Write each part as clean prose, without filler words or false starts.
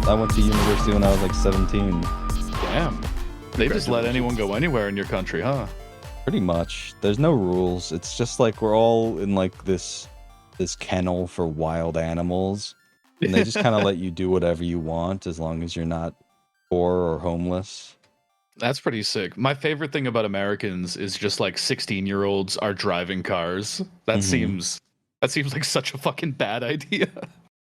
I went to university when I was like 17. Damn. They just let anyone go anywhere in your country, huh? Pretty much. There's no rules. It's just like we're all in like this kennel for wild animals. And they just kind of let you do whatever you want as long as you're not poor or homeless. That's pretty sick. My favorite thing about Americans is just like 16-year-olds are driving cars. That seems like such a fucking bad idea.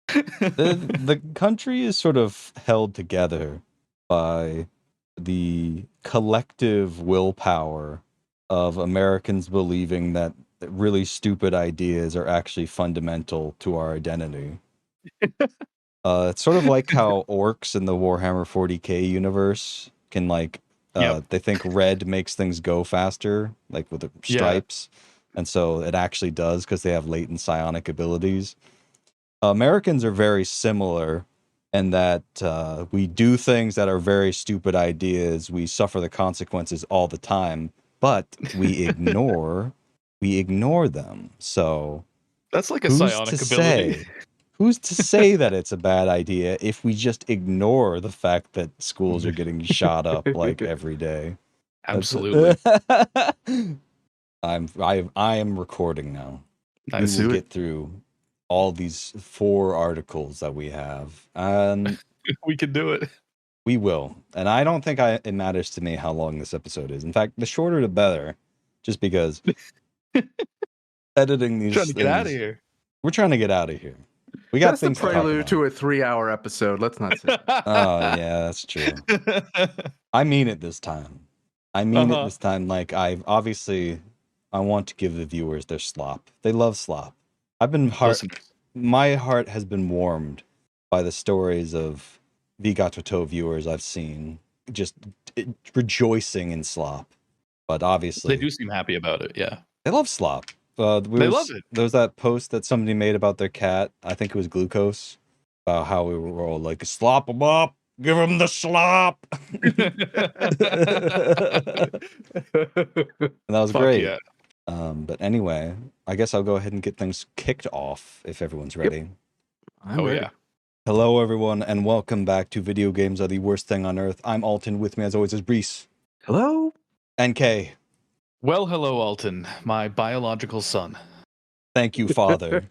The country is sort of held together by the collective willpower of Americans believing that really stupid ideas are actually fundamental to our identity. It's sort of like how orcs in the Warhammer 40k universe can they think red makes things go faster, like with the stripes, and so it actually does because they have latent psionic abilities. Americans are very similar in that we do things that are very stupid ideas. We suffer the consequences all the time, but we ignore them. So that's like a psionic ability. Who's to say that it's a bad idea if we just ignore the fact that schools are getting shot up like every day? Absolutely. I am recording now. Nice. We will get through all these 4 articles that we have, and we can do it. We will. And I don't think it matters to me how long this episode is. In fact, the shorter the better, just because editing these trying to get out of here. We're trying to get out of here. We got That's things the prelude to a 3-hour episode. Let's not say that. Oh, yeah, that's true. I mean it this time. Like, I want to give the viewers their slop. They love slop. My heart has been warmed by the stories of Vigatoto viewers I've seen just rejoicing in slop. But obviously, they do seem happy about it. Yeah, they love slop. They love it. There was that post that somebody made about their cat. I think it was Glucose, about how we were all like, slop them up, give them the slop. And that was great. Yeah. But anyway, I guess I'll go ahead and get things kicked off if everyone's ready. Yep. I'm ready. Yeah. Hello, everyone, and welcome back to Video Games Are the Worst Thing on Earth. I'm Alton. With me, as always, is Reese. Hello. And Kay. Well, hello, Alton, my biological son. Thank you, Father.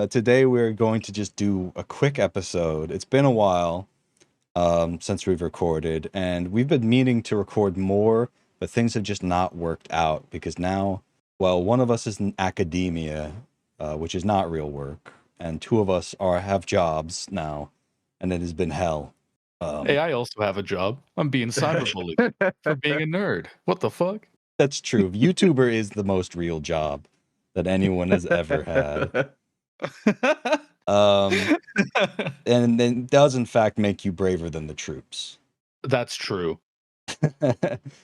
Today, we're going to just do a quick episode. It's been a while since we've recorded, and we've been meaning to record more, but things have just not worked out because now, well, one of us is in academia, which is not real work, and 2 of us have jobs now, and it has been hell. Hey, I also have a job. I'm being cyberbullied for being a nerd. What the fuck? That's true. YouTuber is the most real job that anyone has ever had. And it does, in fact, make you braver than the troops. That's true.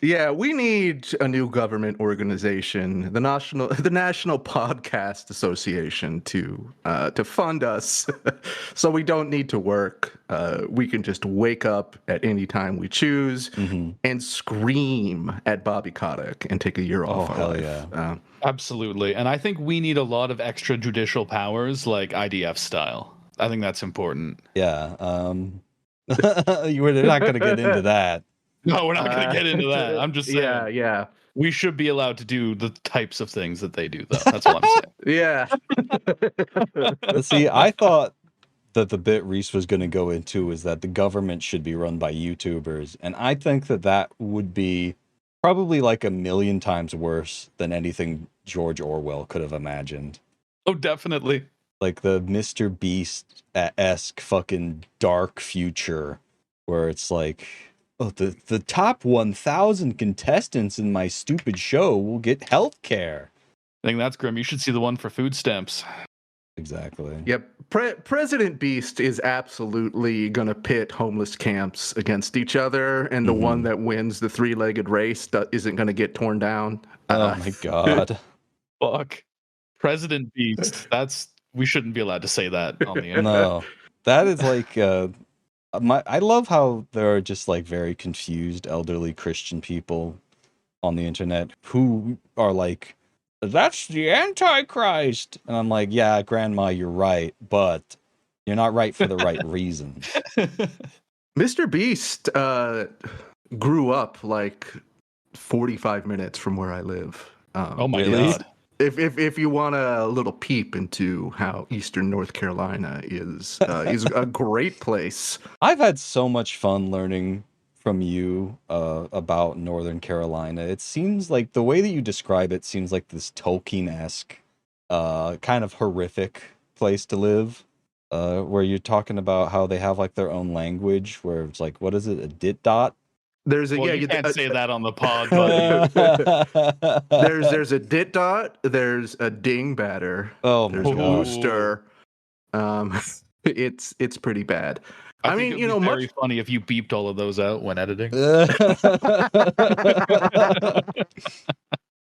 Yeah, we need a new government organization, the National Podcast Association, to fund us, so we don't need to work. We can just wake up at any time we choose and scream at Bobby Kotick and take a year off. Hell yeah! Absolutely, and I think we need a lot of extrajudicial powers, like IDF style. I think that's important. Yeah. They're not going to get into that. No, we're not going to get into that. I'm just saying. Yeah. We should be allowed to do the types of things that they do, though. That's all I'm saying. Yeah. See, I thought that the bit Reese was going to go into is that the government should be run by YouTubers. And I think that would be probably like 1,000,000 times worse than anything George Orwell could have imagined. Oh, definitely. Like the Mr. Beast-esque fucking dark future where it's like, oh, the top 1,000 contestants in my stupid show will get health care. I think that's grim. You should see the one for food stamps. Exactly. Yep. President Beast is absolutely going to pit homeless camps against each other, and the one that wins the 3-legged race isn't going to get torn down. Oh my god. Fuck. President Beast. We shouldn't be allowed to say that on the internet. No. That is like... I love how there are just like very confused elderly Christian people on the internet who are like, that's the Antichrist. And I'm like, yeah, grandma, you're right. But, You're not right for the right reasons. Mr. Beast grew up like 45 minutes from where I live. Oh my Really? god. If you want a little peep into how Eastern North Carolina is a great place. I've had so much fun learning from you about Northern Carolina. It seems like the way that you describe it seems like this Tolkien-esque, kind of horrific place to live. Where you're talking about how they have like their own language, where it's like, what is it, a dit dot? There's a Well, yeah, you can't say that on the pod, buddy. there's a dit dot, there's a ding batter, Oh my there's a god. booster. It's pretty bad. I I think mean, it would be very much funny if you beeped all of those out when editing.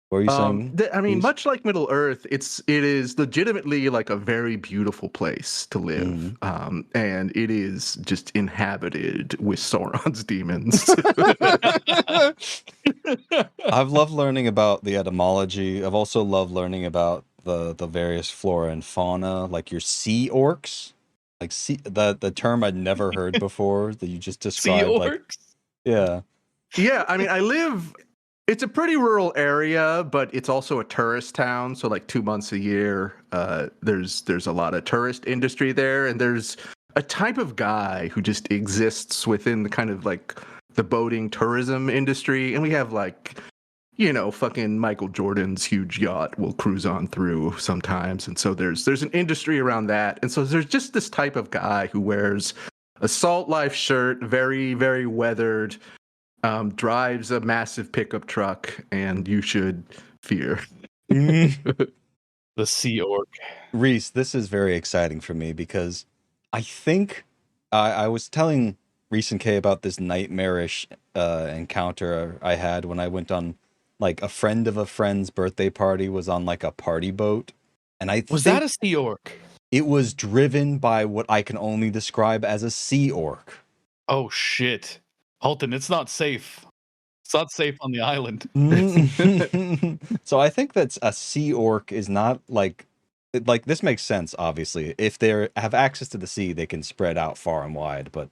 What are you saying? I mean, Beast? much like Middle Earth, it is legitimately like a very beautiful place to live, and it is just inhabited with Sauron's demons. I've loved learning about the etymology. I've also loved learning about the various flora and fauna, like your sea orcs, like the term I'd never heard before that you just Sea described. Like, orcs? yeah. Yeah, I mean, it's a pretty rural area, but it's also a tourist town. So like 2 months a year, there's a lot of tourist industry there, and there's a type of guy who just exists within the kind of like the boating tourism industry, and we have like, fucking Michael Jordan's huge yacht will cruise on through sometimes, and so there's an industry around that, and so there's just this type of guy who wears a Salt Life shirt, very very weathered. Drives a massive pickup truck, and you should fear. The sea orc. Reese, this is very exciting for me because I think I was telling Reese and Kay about this nightmarish encounter I had when I went on, like, a friend of a friend's birthday party was on like a party boat, and Was that a sea orc? it was driven by what I can only describe as a sea orc. Oh shit. Alton, it's not safe. It's not safe on the island. So I think that a sea orc is not like this makes sense, obviously. If they have access to the sea, they can spread out far and wide, but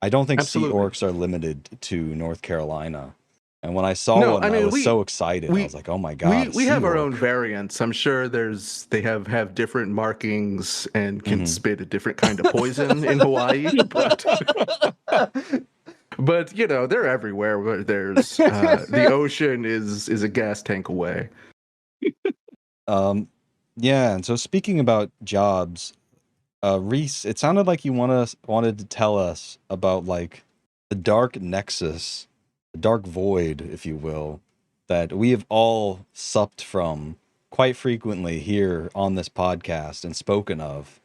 I don't think Absolutely. sea orcs are limited to North Carolina. And when I saw one, I was so excited. I was like, "Oh my god!" We have our own variants. I'm sure they have different markings and can spit a different kind of poison in Hawaii, but they're everywhere. Where there's the ocean is a gas tank away. Yeah. And so speaking about jobs, Reese, it sounded like you wanted to tell us about like the dark nexus, the dark void, if you will, that we have all supped from quite frequently here on this podcast and spoken of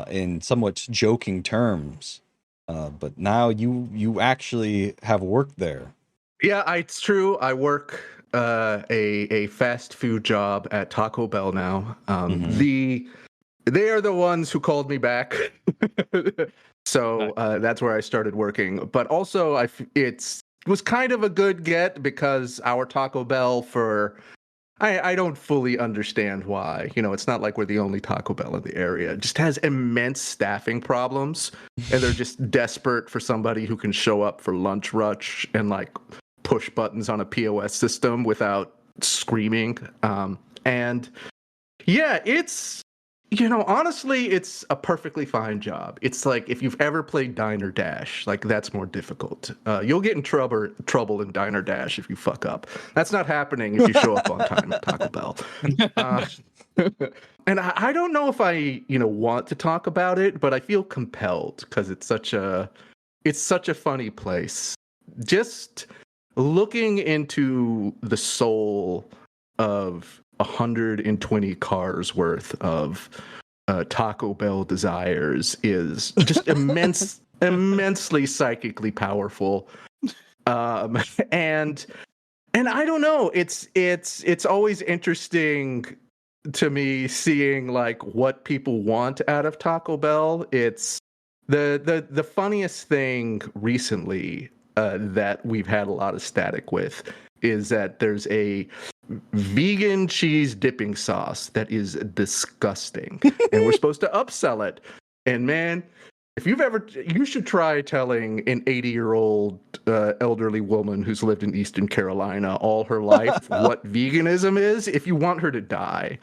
in somewhat joking terms. But now you actually have worked there. Yeah, it's true. I work a fast food job at Taco Bell now. They are the ones who called me back, so that's where I started working. But also, it was kind of a good get because our Taco Bell I don't fully understand why. It's not like we're the only Taco Bell in the area. It just has immense staffing problems, and they're just desperate for somebody who can show up for lunch rush and like push buttons on a POS system without screaming. And yeah, it's honestly, it's a perfectly fine job. It's like if you've ever played Diner Dash, like that's more difficult. You'll get in trouble in Diner Dash if you fuck up. That's not happening if you show up on time at Taco Bell. And I don't know if I want to talk about it, but I feel compelled because it's such a funny place. Just looking into the soul of 120 cars worth of Taco Bell desires is just immensely psychically powerful. And I don't know, it's always interesting to me seeing like what people want out of Taco Bell. It's the funniest thing recently that we've had a lot of static with is that there's a vegan cheese dipping sauce that is disgusting, and we're supposed to upsell it. And man, if you should try telling an 80-year-old elderly woman who's lived in Eastern Carolina all her life what veganism is if you want her to die.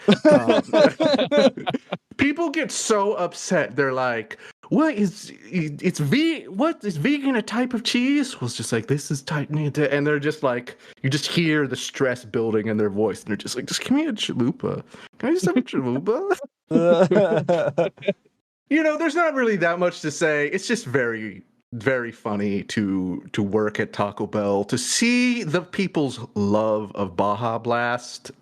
People get so upset. They're like, what is vegan a type of cheese? Well, it's just like, this is tight, and they're just like, you just hear the stress building in their voice, and they're just like, just give me a chalupa. Can I just have a chalupa? There's not really that much to say. It's just very, very funny to work at Taco Bell, to see the people's love of Baja Blast,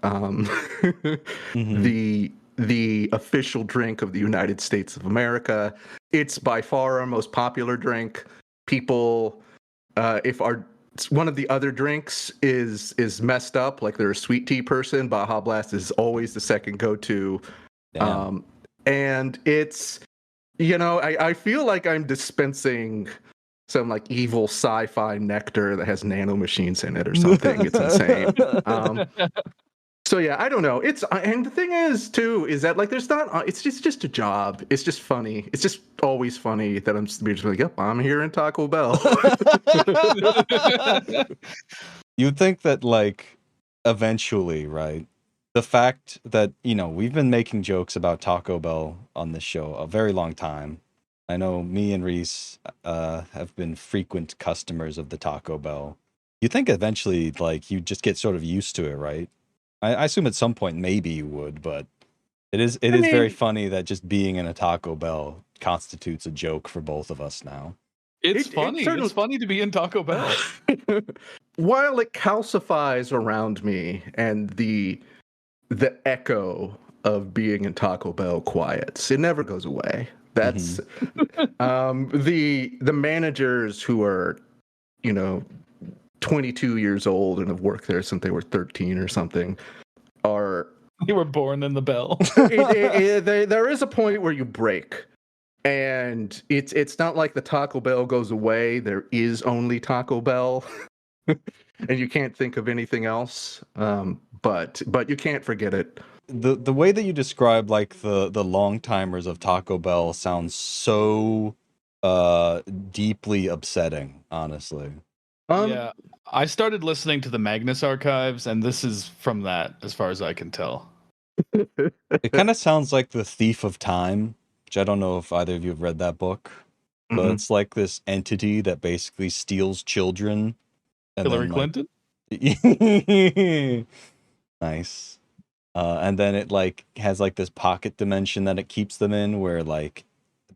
the official drink of the United States of America. It's by far our most popular drink. People, if one of the other drinks is messed up, like they're a sweet tea person, Baja Blast is always the second go-to. And it's, I feel like I'm dispensing some like evil sci-fi nectar that has nanomachines in it or something. It's insane. So yeah, I don't know. And the thing is too is that like there's not. It's just a job. It's just funny. It's just always funny that I'm just like, yep, I'm here in Taco Bell. You'd think that like eventually, right? The fact that we've been making jokes about Taco Bell on this show a very long time. I know me and Reese have been frequent customers of the Taco Bell. You think eventually, like, you just get sort of used to it, right? I assume at some point maybe you would, but it is very funny that just being in a Taco Bell constitutes a joke for both of us now. It's funny. It's funny to be in Taco Bell. While it calcifies around me and the echo of being in Taco Bell quiets, it never goes away. That's the managers who are 22 years old and have worked there since they were 13 or something are you were born in the Bell. There is a point where you break, and it's not like the Taco Bell goes away. There is only Taco Bell, and you can't think of anything else. But you can't forget it. The way that you describe like the long timers of Taco Bell sounds so deeply upsetting, honestly. Yeah, I started listening to the Magnus Archives, and this is from that, as far as I can tell. It kind of sounds like The Thief of Time, which I don't know if either of you have read that book, but it's like this entity that basically steals children. And Hillary Clinton? Nice. And then it like has like this pocket dimension that it keeps them in, where like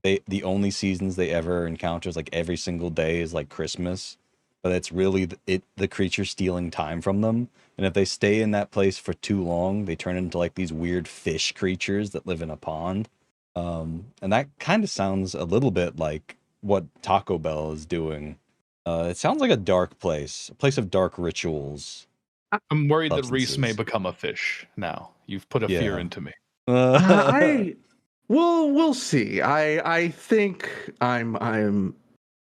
the only seasons they ever encounter is like every single day is like Christmas, but it's really the creature stealing time from them. And if they stay in that place for too long, they turn into like these weird fish creatures that live in a pond. And that kind of sounds a little bit like what Taco Bell is doing. It sounds like a dark place, a place of dark rituals. I'm worried that Reese may become a fish now. You've put a fear into me. We'll see. I think I'm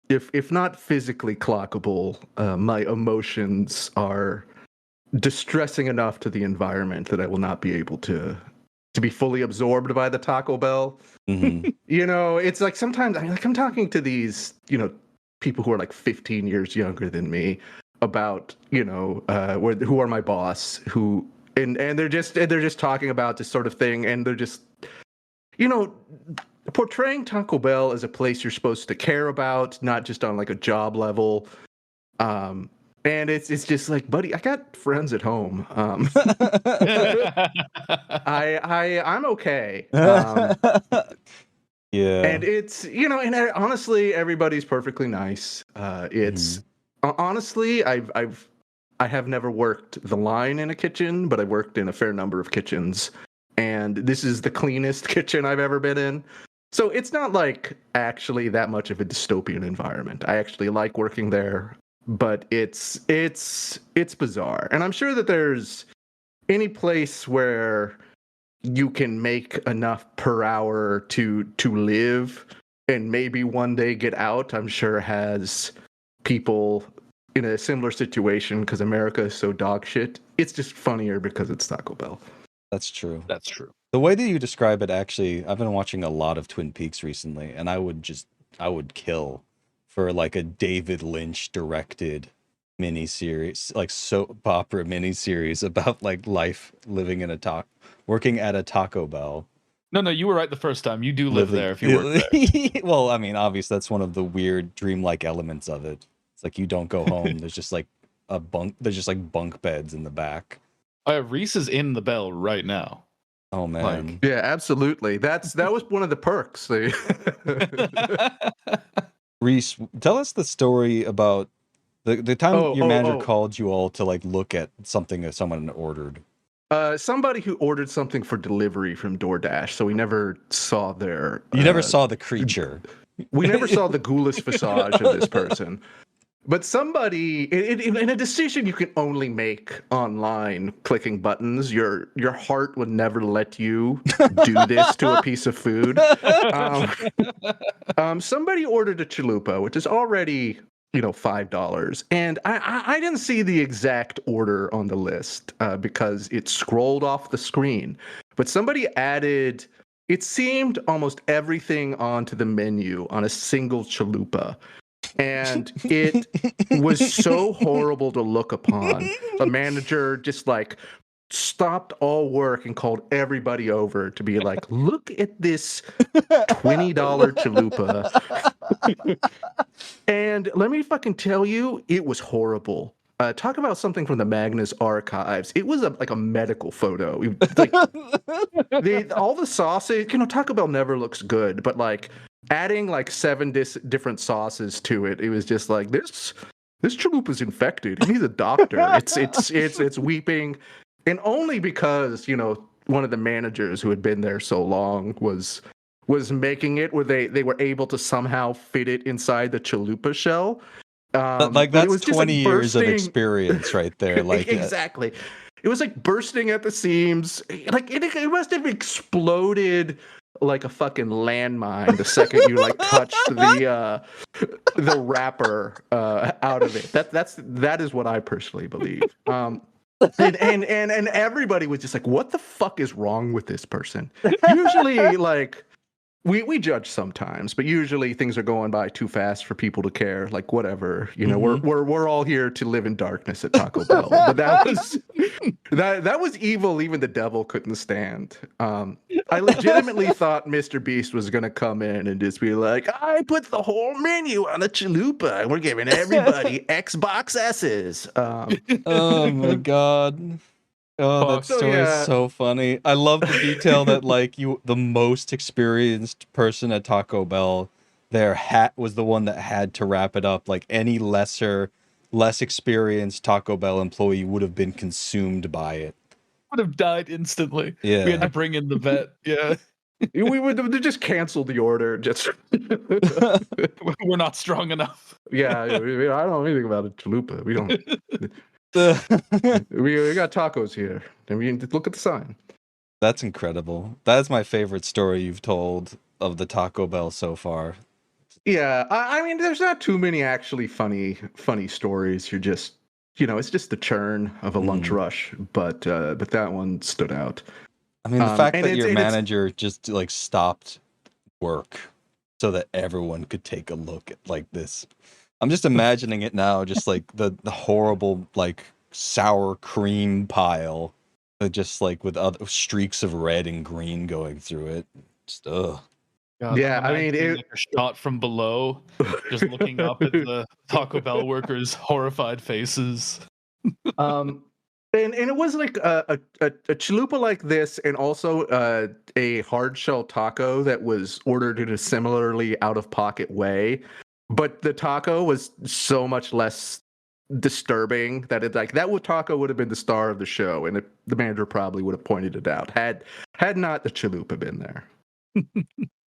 if not physically clockable, my emotions are distressing enough to the environment that I will not be able to be fully absorbed by the Taco Bell. It's like sometimes I'm talking to these, people who are like 15 years younger than me about, who are my boss, who and they're just talking about this sort of thing, and they're just portraying Taco Bell as a place you're supposed to care about, not just on like a job level. And it's just like, buddy, I got friends at home. I'm okay. Yeah. And it's, and honestly, everybody's perfectly nice. It's honestly, I have never worked the line in a kitchen, but I've worked in a fair number of kitchens, and this is the cleanest kitchen I've ever been in. So it's not like actually that much of a dystopian environment. I actually like working there, but it's bizarre. And I'm sure that there's any place where you can make enough per hour to live and maybe one day get out, I'm sure has people in a similar situation, because America is so dog shit. It's just funnier because it's Taco Bell. That's true. That's true. The way that you describe it, actually, I've been watching a lot of Twin Peaks recently, and I would kill for like a David Lynch directed miniseries, like soap opera miniseries about like life living in working at a Taco Bell. No, you were right the first time. You do live Living, there if you work there. well, I mean, obviously that's one of the weird dreamlike elements of it. It's like you don't go home. There's just like there's just like bunk beds in the back. Reese is in the Bell right now. Oh man. Yeah, absolutely. That was one of the perks. Reese, tell us the story about the time your manager called you all to like look at something that someone ordered. Somebody who ordered something for delivery from DoorDash, so we never saw their. You never saw the creature. We never saw the ghoulish visage of this person. But somebody, in a decision you can only make online, clicking buttons, your heart would never let you do this to a piece of food. Somebody ordered a chalupa, which is already, $5, and I didn't see the exact order on the list because it scrolled off the screen. But somebody added, it seemed, almost everything onto the menu on a single chalupa. And it was so horrible to look upon. The manager just like stopped all work and called everybody over to be like, look at this $20 chalupa. And let me fucking tell you, it was horrible. Talk about something from the Magnus archives. It was like a medical photo. Like, all the sauces, Taco Bell never looks good, but like adding like 7 different sauces to it, it was just like, this chalupa's infected. He needs a doctor. It's weeping, and only because one of the managers who had been there so long was making it where they were able to somehow fit it inside the chalupa shell. Like that's 20 like years of experience right there. Like exactly. It was like bursting at the seams. Like it must have exploded like a fucking landmine the second you like touched the wrapper out of it. That is what I personally believe. And everybody was just like, what the fuck is wrong with this person? Usually like we judge sometimes, but usually things are going by too fast for people to care. Like whatever, we're all here to live in darkness at Taco Bell. But that was evil. Even the devil couldn't stand. I legitimately thought Mr. Beast was gonna come in and just be like, I put the whole menu on a chalupa and we're giving everybody Xbox S's. Oh my god. Oh, that story is so funny. I love the detail that like the most experienced person at Taco Bell, their hat was the one that had to wrap it up. Like any less experienced Taco Bell employee would have been consumed by it. Would have died instantly. Yeah. We had to bring in the vet. Yeah. We would just cancel the order. Just we're not strong enough. Yeah, I don't know anything about a chalupa. We don't. we got tacos here. And we look at the sign. That's incredible. That's my favorite story you've told of the Taco Bell so far. Yeah, I mean, there's not too many actually funny stories. You're just, it's just the churn of a lunch rush. But that one stood out. I mean, the fact that your manager just like stopped work so that everyone could take a look at like this. I'm just imagining it now, just like the horrible like sour cream pile, just like with other streaks of red and green going through it. Just God, yeah, I mean, like a shot from below, just looking up at the Taco Bell workers' horrified faces. And it was like a chalupa like this, and also a hard shell taco that was ordered in a similarly out of pocket way. But the taco was so much less disturbing that taco would have been the star of the show, and the manager probably would have pointed it out had not the chalupa been there.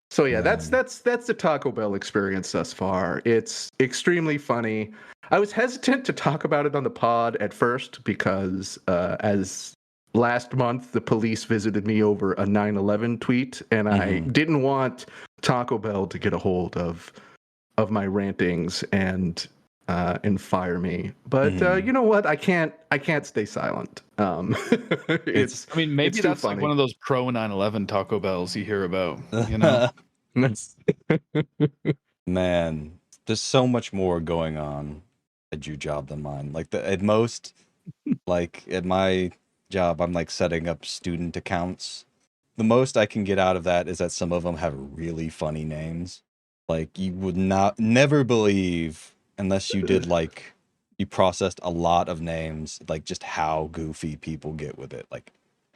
So yeah, that's the Taco Bell experience thus far. It's extremely funny. I was hesitant to talk about it on the pod at first because as last month the police visited me over a 9/11 tweet, and I didn't want Taco Bell to get a hold of my rantings, and and fire me. But you know what? I can't stay silent. It's I mean, maybe too that's like funny. one of those pro 9/11 Taco Bells you hear about. You know, Man, there's so much more going on at your job than mine. Like at most, like at my job, I'm like setting up student accounts. The most I can get out of that is that some of them have really funny names. Like you would never believe unless you did like you processed a lot of names, like just how goofy people get with it, like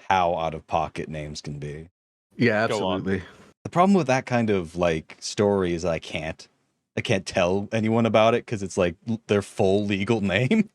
how out of pocket names can be. Yeah, Go on. absolutely. The problem with that kind of like story is I can't tell anyone about it because it's like their full legal name.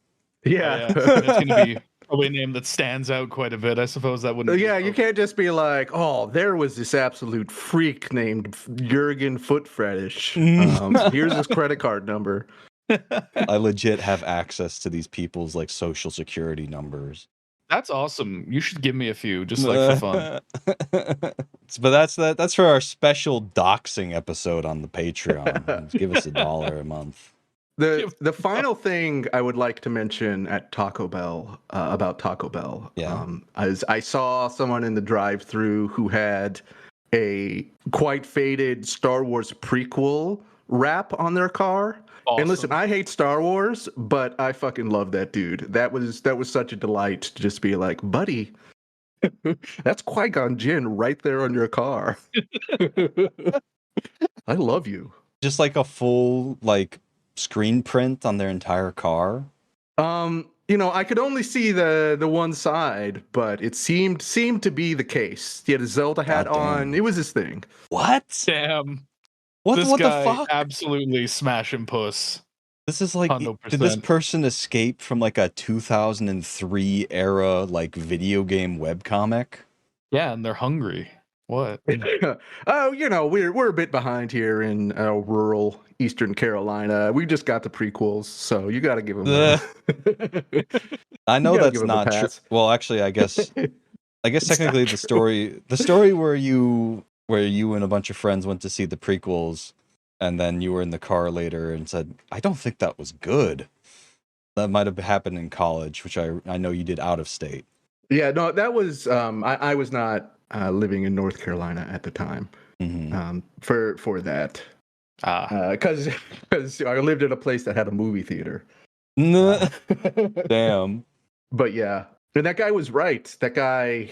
Yeah. And it's going to be probably a name that stands out quite a bit. I suppose that wouldn't. Yeah, you can't just be like, oh, there was this absolute freak named Jurgen Foot Fetish. Here's his credit card number. I legit have access to these people's like social security numbers. That's awesome. You should give me a few, just like for fun. But that's for our special doxing episode on the Patreon. Give us $1 a month. The final thing I would like to mention at Taco Bell about Taco Bell, is I saw someone in the drive-through who had a quite faded Star Wars prequel wrap on their car. Awesome. And listen, I hate Star Wars, but I fucking love that dude. That was such a delight to just be like, buddy, that's Qui-Gon Jinn right there on your car. I love you. Just like a full like screen print on their entire car. I could only see the one side, but it seemed to be the case. He had a Zelda hat on. It was his thing. What? Damn. What This the guy fuck? Absolutely smashing puss. This is like, 100%. Did this person escape from like a 2003 era like video game webcomic? Yeah, and they're hungry. What? Oh, we're a bit behind here in rural Eastern Carolina. We just got the prequels, so you got to give them. I know that's not true. Well, actually, I guess technically the story where you and a bunch of friends went to see the prequels, and then you were in the car later and said, "I don't think that was good." That might have happened in college, which I know you did out of state. Yeah, no, that was I was not living in North Carolina at the time. Mm-hmm. For that, because I lived in a place that had a movie theater. Damn. But yeah, and that guy was right. That guy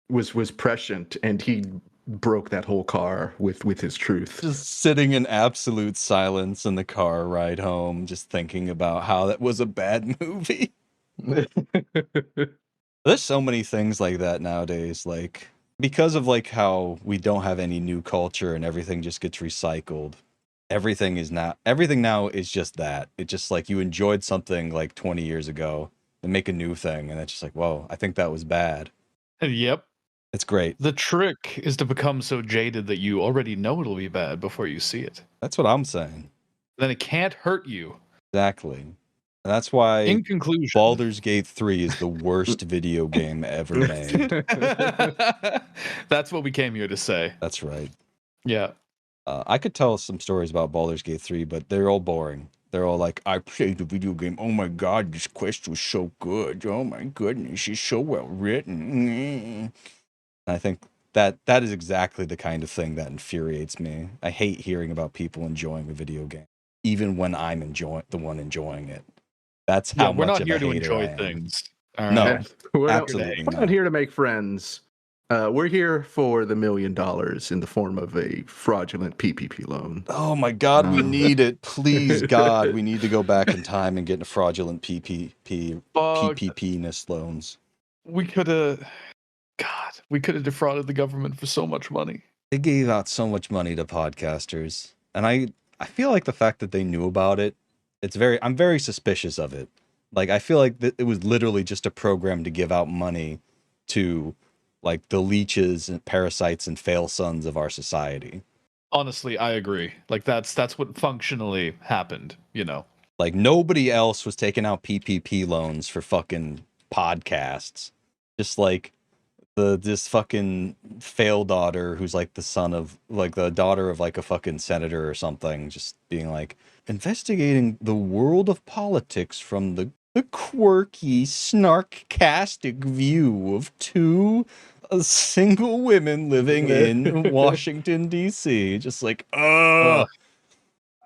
was prescient, and he broke that whole car with his truth. Just sitting in absolute silence in the car ride home, just thinking about how that was a bad movie. There's so many things like that nowadays, like because of like how we don't have any new culture and everything just gets recycled. Everything now is just that. It's just like you enjoyed something like 20 years ago and make a new thing, and it's just like, whoa, I think that was bad. Yep. It's great. The trick is to become so jaded that you already know it'll be bad before you see it. That's what I'm saying. Then it can't hurt you. Exactly. And that's why, in conclusion, Baldur's Gate 3 is the worst video game ever made. That's what we came here to say. That's right. Yeah. I could tell some stories about Baldur's Gate 3, but they're all boring. They're all like, I played the video game. Oh my god, this quest was so good. Oh my goodness, it's so well written. And I think that is exactly the kind of thing that infuriates me. I hate hearing about people enjoying a video game, even when I'm the one enjoying it. That's how we're much not here of a to hater enjoy I am. things. Right. No, absolutely we're not here to make friends. We're here for the $1 million in the form of a fraudulent PPP loan. Oh my God, we need it. Please, God, we need to go back in time and get a fraudulent PPP-ness loans. We could have defrauded the government for so much money. They gave out so much money to podcasters. And I feel like the fact that they knew about it, I'm very suspicious of it. Like, I feel like it was literally just a program to give out money to like the leeches and parasites and fail sons of our society. Honestly, I agree. Like that's what functionally happened, Like nobody else was taking out PPP loans for fucking podcasts. Just like this fucking fail daughter who's like the son of like the daughter of like a fucking senator or something, just being like investigating the world of politics from the quirky, snarkastic view of two single women living in Washington D.C. Just like, Ugh.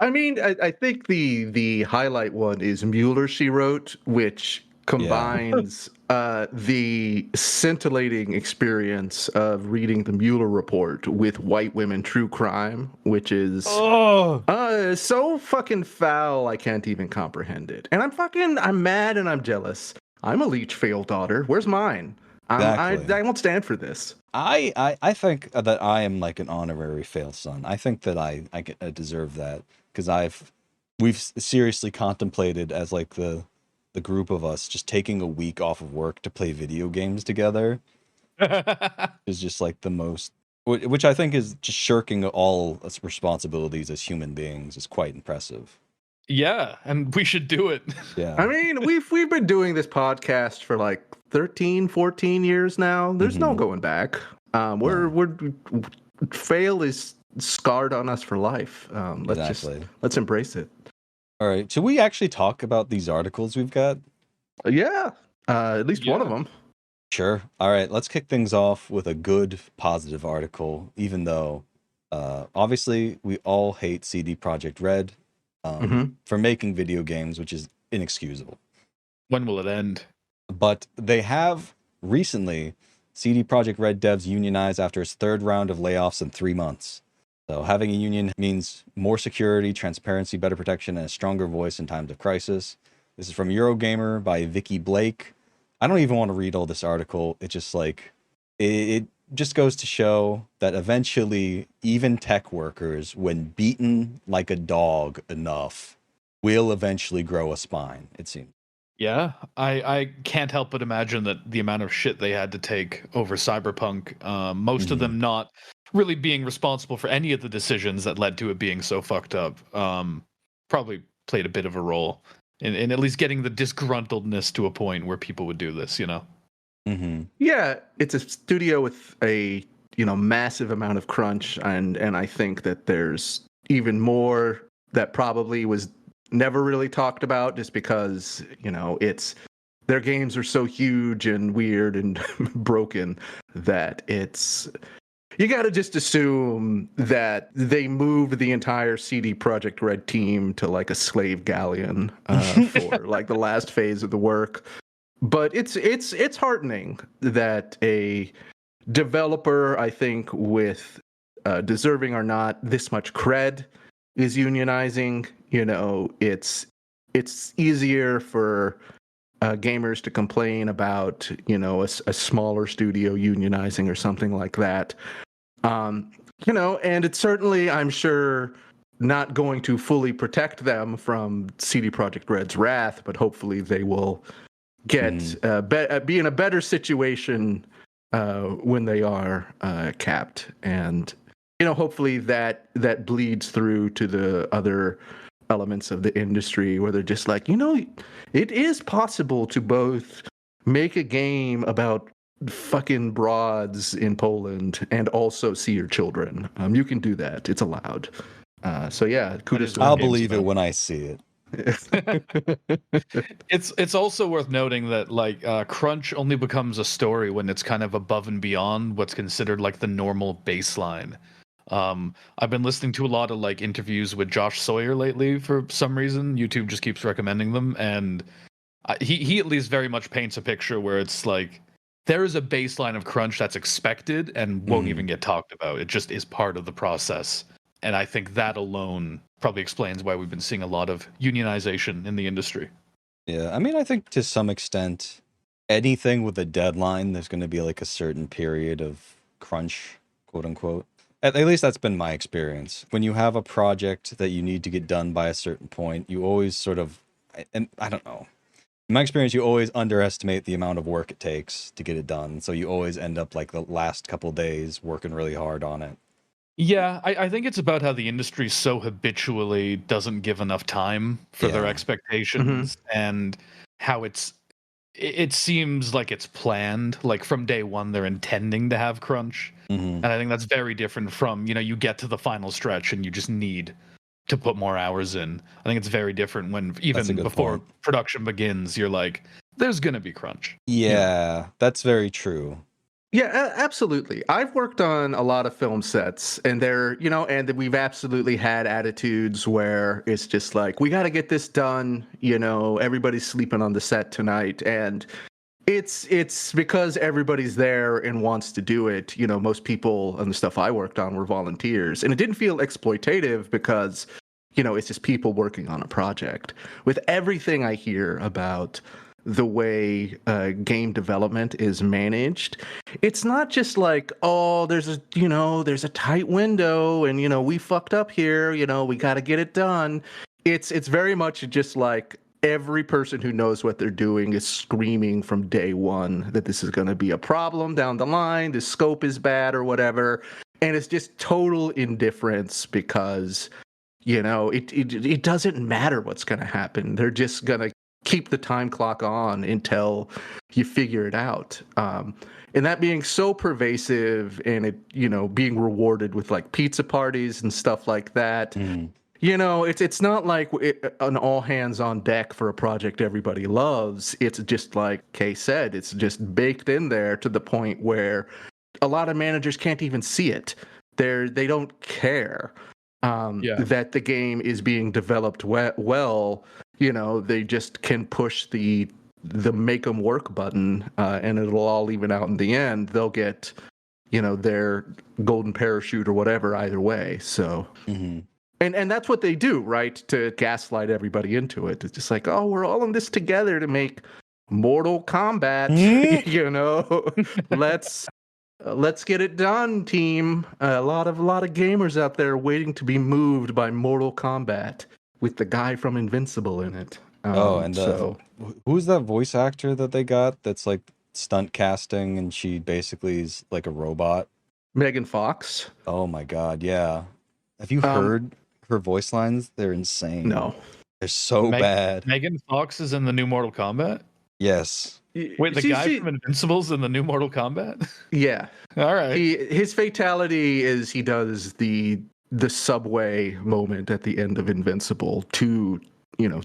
I mean, I think the highlight one is Mueller, She Wrote, which combines the scintillating experience of reading the Mueller report with white women true crime, which is so fucking foul I can't even comprehend it. And I'm mad and I'm jealous. I'm a leech failed daughter. Where's mine? Exactly. I won't stand for this. I think that I am like an honorary failed son. I think that I deserve that because we've seriously contemplated as like the group of us just taking a week off of work to play video games together is just like the most, which I think is just shirking all its responsibilities as human beings is quite impressive. Yeah, and we should do it. Yeah. I mean, we've been doing this podcast for like 13, 14 years now. There's no going back. We're fail is scarred on us for life. Let's embrace it. All right. Should we actually talk about these articles we've got? Yeah. At least one of them. Sure. All right. Let's kick things off with a good, positive article, even though obviously we all hate CD Projekt Red for making video games, which is inexcusable. When will it end? But they have recently, CD Projekt Red devs unionized after its third round of layoffs in 3 months. So having a union means more security, transparency, better protection, and a stronger voice in times of crisis. This is from Eurogamer by Vicky Blake. I don't even want to read all this article. It just like it just goes to show that eventually even tech workers, when beaten like a dog enough, will eventually grow a spine, it seems. Yeah, I can't help but imagine that the amount of shit they had to take over Cyberpunk, most of them not really being responsible for any of the decisions that led to it being so fucked up, probably played a bit of a role in at least getting the disgruntledness to a point where people would do this, you know? Yeah, it's a studio with a massive amount of crunch, and I think that there's even more that probably was never really talked about just because it's their games are so huge and weird and broken that you got to just assume that they moved the entire CD Projekt Red team to like a slave galleon for like the last phase of the work. But it's heartening that a developer, I think, with deserving or not this much cred is unionizing. It's easier for gamers to complain about a smaller studio unionizing or something like that. And it's certainly, I'm sure, not going to fully protect them from CD Projekt Red's wrath, but hopefully they will get be in a better situation when they are capped, and hopefully that bleeds through to the other elements of the industry where they're just like, it is possible to both make a game about fucking broads in Poland and also see your children. You can do that. It's allowed. So yeah, kudos to I'll believe it when I see it. It's also worth noting that like crunch only becomes a story when it's kind of above and beyond what's considered like the normal baseline. I've been listening to a lot of like interviews with Josh Sawyer lately for some reason. YouTube just keeps recommending them, and he at least very much paints a picture where it's like there is a baseline of crunch that's expected and won't even get talked about. It just is part of the process. And I think that alone probably explains why we've been seeing a lot of unionization in the industry. Yeah, I mean, I think to some extent, anything with a deadline, there's going to be like a certain period of crunch, quote unquote. At least that's been my experience. When you have a project that you need to get done by a certain point, you always sort of, and I don't know, in my experience, you always underestimate the amount of work it takes to get it done. So you always end up like the last couple of days working really hard on it. Yeah, I think it's about how the industry so habitually doesn't give enough time for their expectations and how it's it seems like it's planned. Like from day one, they're intending to have crunch, and I think that's very different from you get to the final stretch and you just need to put more hours in. I think it's very different when even before production begins, you're like, there's gonna be crunch. Yeah, that's very true. Yeah, absolutely. I've worked on a lot of film sets, and and we've absolutely had attitudes where it's just like, we got to get this done. Everybody's sleeping on the set tonight, and it's because everybody's there and wants to do it. Most people on the stuff I worked on were volunteers, and it didn't feel exploitative because, it's just people working on a project. With everything I hear about the way game development is managed, it's not just like, oh, there's a tight window, and we fucked up here, we got to get it done. It's very much just like every person who knows what they're doing is screaming from day one that this is going to be a problem down the line, the scope is bad or whatever, and it's just total indifference because it doesn't matter what's going to happen. They're just going to keep the time clock on until you figure it out. And that being so pervasive, and it being rewarded with like pizza parties and stuff like that. It's not like an all hands on deck for a project everybody loves. It's just like Kay said, it's just baked in there to the point where a lot of managers can't even see it. They don't care that the game is being developed well. They just can push the make them work button, and it'll all even out in the end. They'll get their golden parachute or whatever either way. So and that's what they do, right, to gaslight everybody into it. It's just like, oh, we're all in this together to make Mortal Kombat. Let's get it done, team. A lot of gamers out there waiting to be moved by Mortal Kombat with the guy from Invincible in it. Who's that voice actor that they got that's like stunt casting, and she basically is like a robot? Megan Fox. Oh my god, yeah. Have you heard her voice lines? They're insane. No. They're so bad. Megan Fox is in the new Mortal Kombat? Yes. Wait, the guy from Invincible's in the new Mortal Kombat? Yeah. All right. His fatality is he does the subway moment at the end of Invincible to,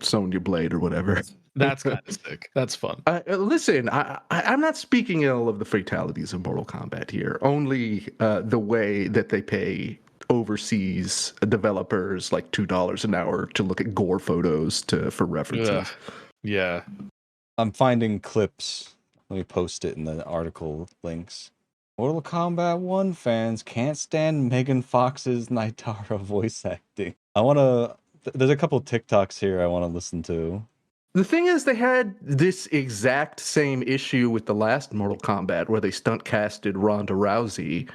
Sonya Blade or whatever. That's kind of sick. That's fun. Listen, I'm not speaking ill of the fatalities of Mortal Kombat here. Only the way that they pay overseas developers like $2 an hour to look at gore photos for references. Yeah. I'm finding clips. Let me post it in the article links. Mortal Kombat 1 fans can't stand Megan Fox's Nitara voice acting. There's a couple TikToks here I want to listen to. The thing is, they had this exact same issue with the last Mortal Kombat where they stunt casted Ronda Rousey,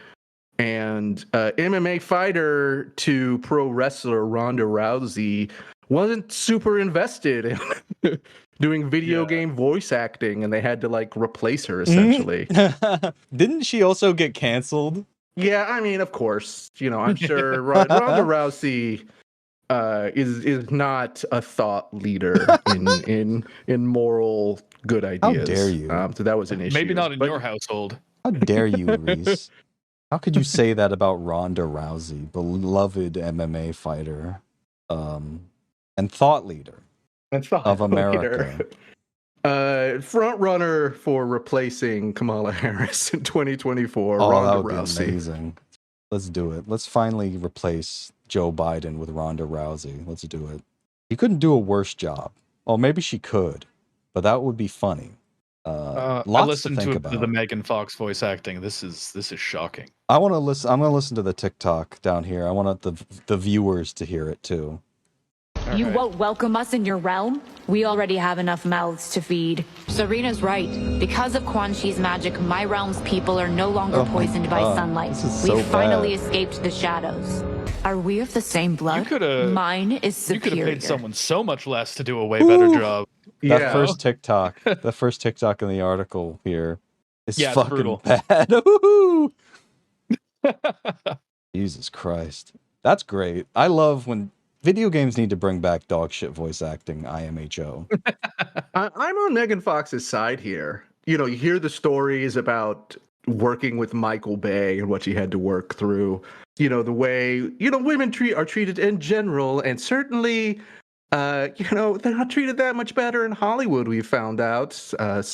and MMA fighter to pro wrestler Ronda Rousey wasn't super invested in doing video game voice acting, and they had to like replace her essentially. Didn't she also get canceled? Yeah, I mean, of course, I'm sure Ronda Rousey is not a thought leader in moral good ideas. How dare you? So that was an issue. Maybe not in your household. How dare you, Reese? How could you say that about Ronda Rousey, beloved MMA fighter, and thought leader of America? Front runner for replacing Kamala Harris in 2024. Oh, Ronda that would Rousey. be amazing. Let's do it. Let's finally replace Joe Biden with Ronda Rousey. Let's do it. You couldn't do a worse job. Well, maybe she could, but that would be funny. I Lots listened to think to about. the Megan Fox voice acting. This is shocking. I want to listen. I'm going to listen to the TikTok down here. I want the viewers to hear it too. You won't welcome us in your realm? We already have enough mouths to feed. Serena's right. Because of Quan Chi's magic, my realm's people are no longer poisoned by sunlight. We've finally escaped the shadows. Are we of the same blood? Mine is superior. You could have paid someone so much less to do a way better job. That first TikTok in the article here is fucking brutal. bad. Jesus Christ. That's great. I love when Video games need to bring back dog shit voice acting, IMHO. I'm on Megan Fox's side here. You know, you hear the stories about working with Michael Bay and what she had to work through. You know, the way, women are treated in general, and certainly, they're not treated that much better in Hollywood, we found out,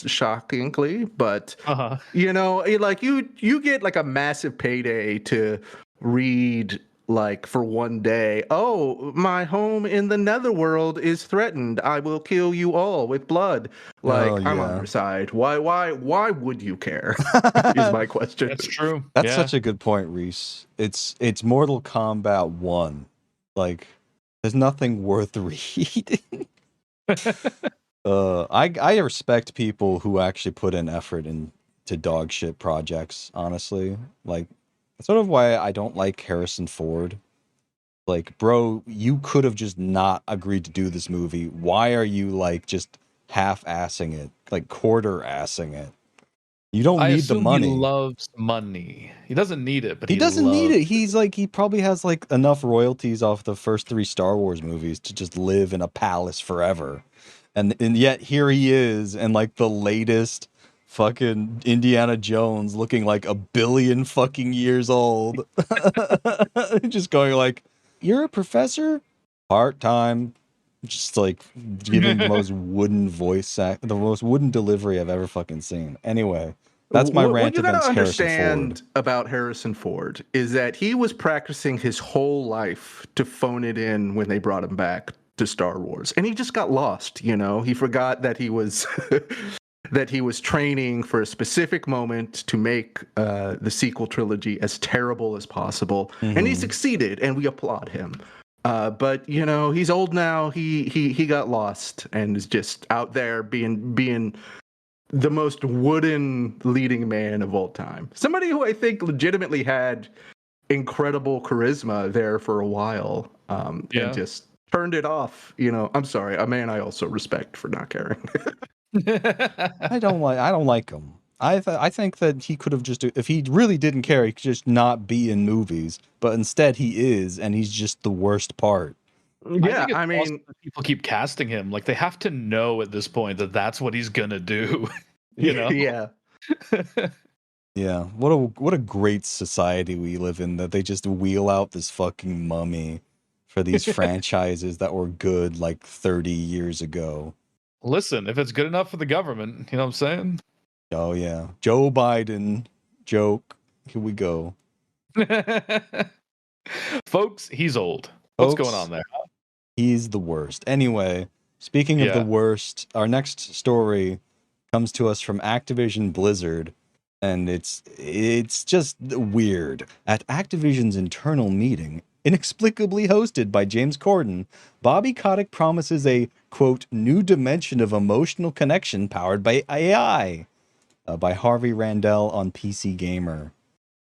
shockingly. But, like you get like a massive payday to read, like, for one day, oh, my home in the netherworld is threatened. I will kill you all with blood. Like, I'm on your side. Why would you care? Is my question. That's true. That's such a good point, Reese. It's Mortal Kombat 1. Like, there's nothing worth reading. I respect people who actually put in effort into dog shit projects, honestly. Like, that's sort of why I don't like Harrison Ford. Like, bro, you could have just not agreed to do this movie. Why are you, like, just half-assing it? Like, quarter-assing it? You don't need the money. He loves money. He doesn't need it, but he doesn't need it. He's like, he probably has, like, enough royalties off the first 3 Star Wars movies to just live in a palace forever. And yet, here he is, and, like, the latest fucking Indiana Jones looking like 1 billion fucking years old. Just going like, you're a professor? Part-time. Just like giving the most wooden the most wooden delivery I've ever fucking seen. Anyway, that's my rant against Harrison Ford. What you gotta understand about Harrison Ford is that he was practicing his whole life to phone it in when they brought him back to Star Wars. And he just got lost, you know? He forgot that he was that he was training for a specific moment to make the sequel trilogy as terrible as possible. Mm-hmm. And he succeeded, and we applaud him. But, you know, he's old now. He got lost and is just out there being the most wooden leading man of all time. Somebody who I think legitimately had incredible charisma there for a while, and just turned it off. You know, I'm sorry, a man I also respect for not caring. I don't like him. I think that he could have just, if he really didn't care, he could just not be in movies. But instead, he is, and he's just the worst part. Yeah, I mean, people keep casting him like they have to know at this point that that's what he's gonna do. You know? Yeah. Yeah. What a great society we live in, that they just wheel out this fucking mummy for these franchises that were good like 30 years ago. Listen, if it's good enough for the government, you know what I'm saying? Oh, yeah. Joe Biden joke. Here we go. Folks, he's old. What's going on there? He's the worst. Anyway, speaking of the worst, our next story comes to us from Activision Blizzard, and it's just weird. At Activision's internal meeting, inexplicably hosted by James Corden, Bobby Kotick promises a, quote, new dimension of emotional connection powered by AI, by Harvey Randell on PC Gamer.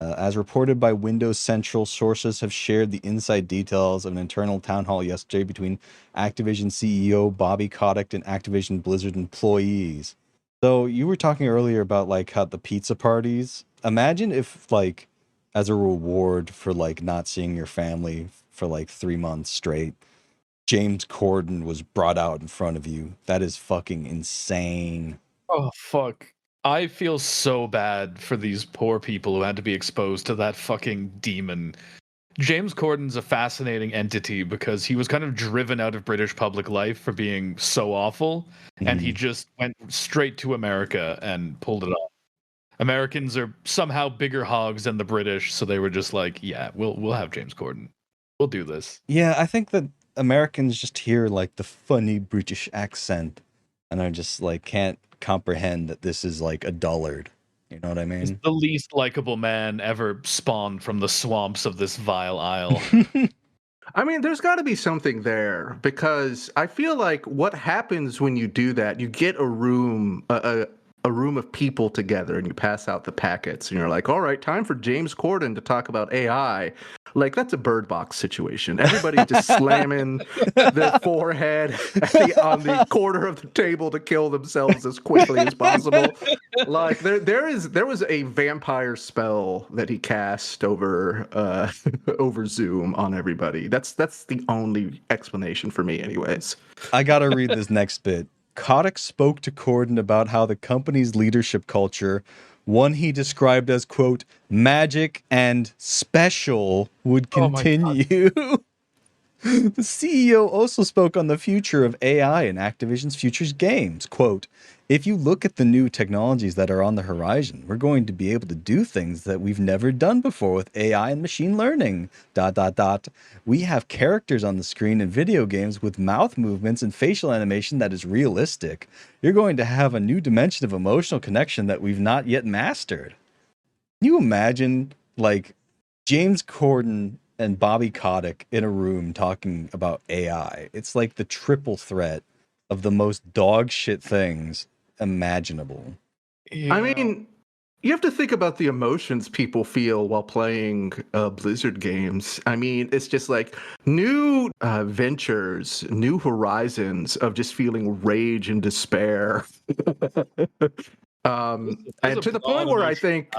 As reported by Windows Central, sources have shared the inside details of an internal town hall yesterday between Activision CEO Bobby Kotick and Activision Blizzard employees. So you were talking earlier about like how the pizza parties. Imagine if like as a reward for like not seeing your family for like 3 months straight, James Corden was brought out in front of you. That is fucking insane. Oh, fuck. I feel so bad for these poor people who had to be exposed to that fucking demon. James Corden's a fascinating entity because he was kind of driven out of British public life for being so awful, and he just went straight to America and pulled it off. Americans are somehow bigger hogs than the British, so they were just like, yeah, we'll have James Corden. We'll do this. Yeah, I think that Americans just hear like the funny British accent and are just like can't comprehend that this is like a dullard. You know what I mean? He's the least likable man ever spawned from the swamps of this vile isle. I mean, there's got to be something there, because I feel like what happens when you do that, you get a room of people together and you pass out the packets and you're like, all right, time for James Corden to talk about AI. Like, that's a Bird Box situation. Everybody just slamming their forehead on the corner of the table to kill themselves as quickly as possible. Like there was a vampire spell that he cast over over Zoom on everybody. That's the only explanation for me, anyways. I gotta read this next bit. Kotick spoke to Corden about how the company's leadership culture, one he described as, quote, magic and special, would Oh my God. continue. The CEO also spoke on the future of AI in Activision's Futures games. Quote, if you look at the new technologies that are on the horizon, we're going to be able to do things that we've never done before with AI and machine learning. ... We have characters on the screen in video games with mouth movements and facial animation that is realistic. You're going to have a new dimension of emotional connection that we've not yet mastered. Can you imagine, like, James Corden and Bobby Kotick in a room talking about AI? It's like the triple threat of the most dog shit things imaginable. Yeah. I mean, you have to think about the emotions people feel while playing Blizzard games. I mean, it's just like new ventures, new horizons of just feeling rage and despair. And to the point where I think,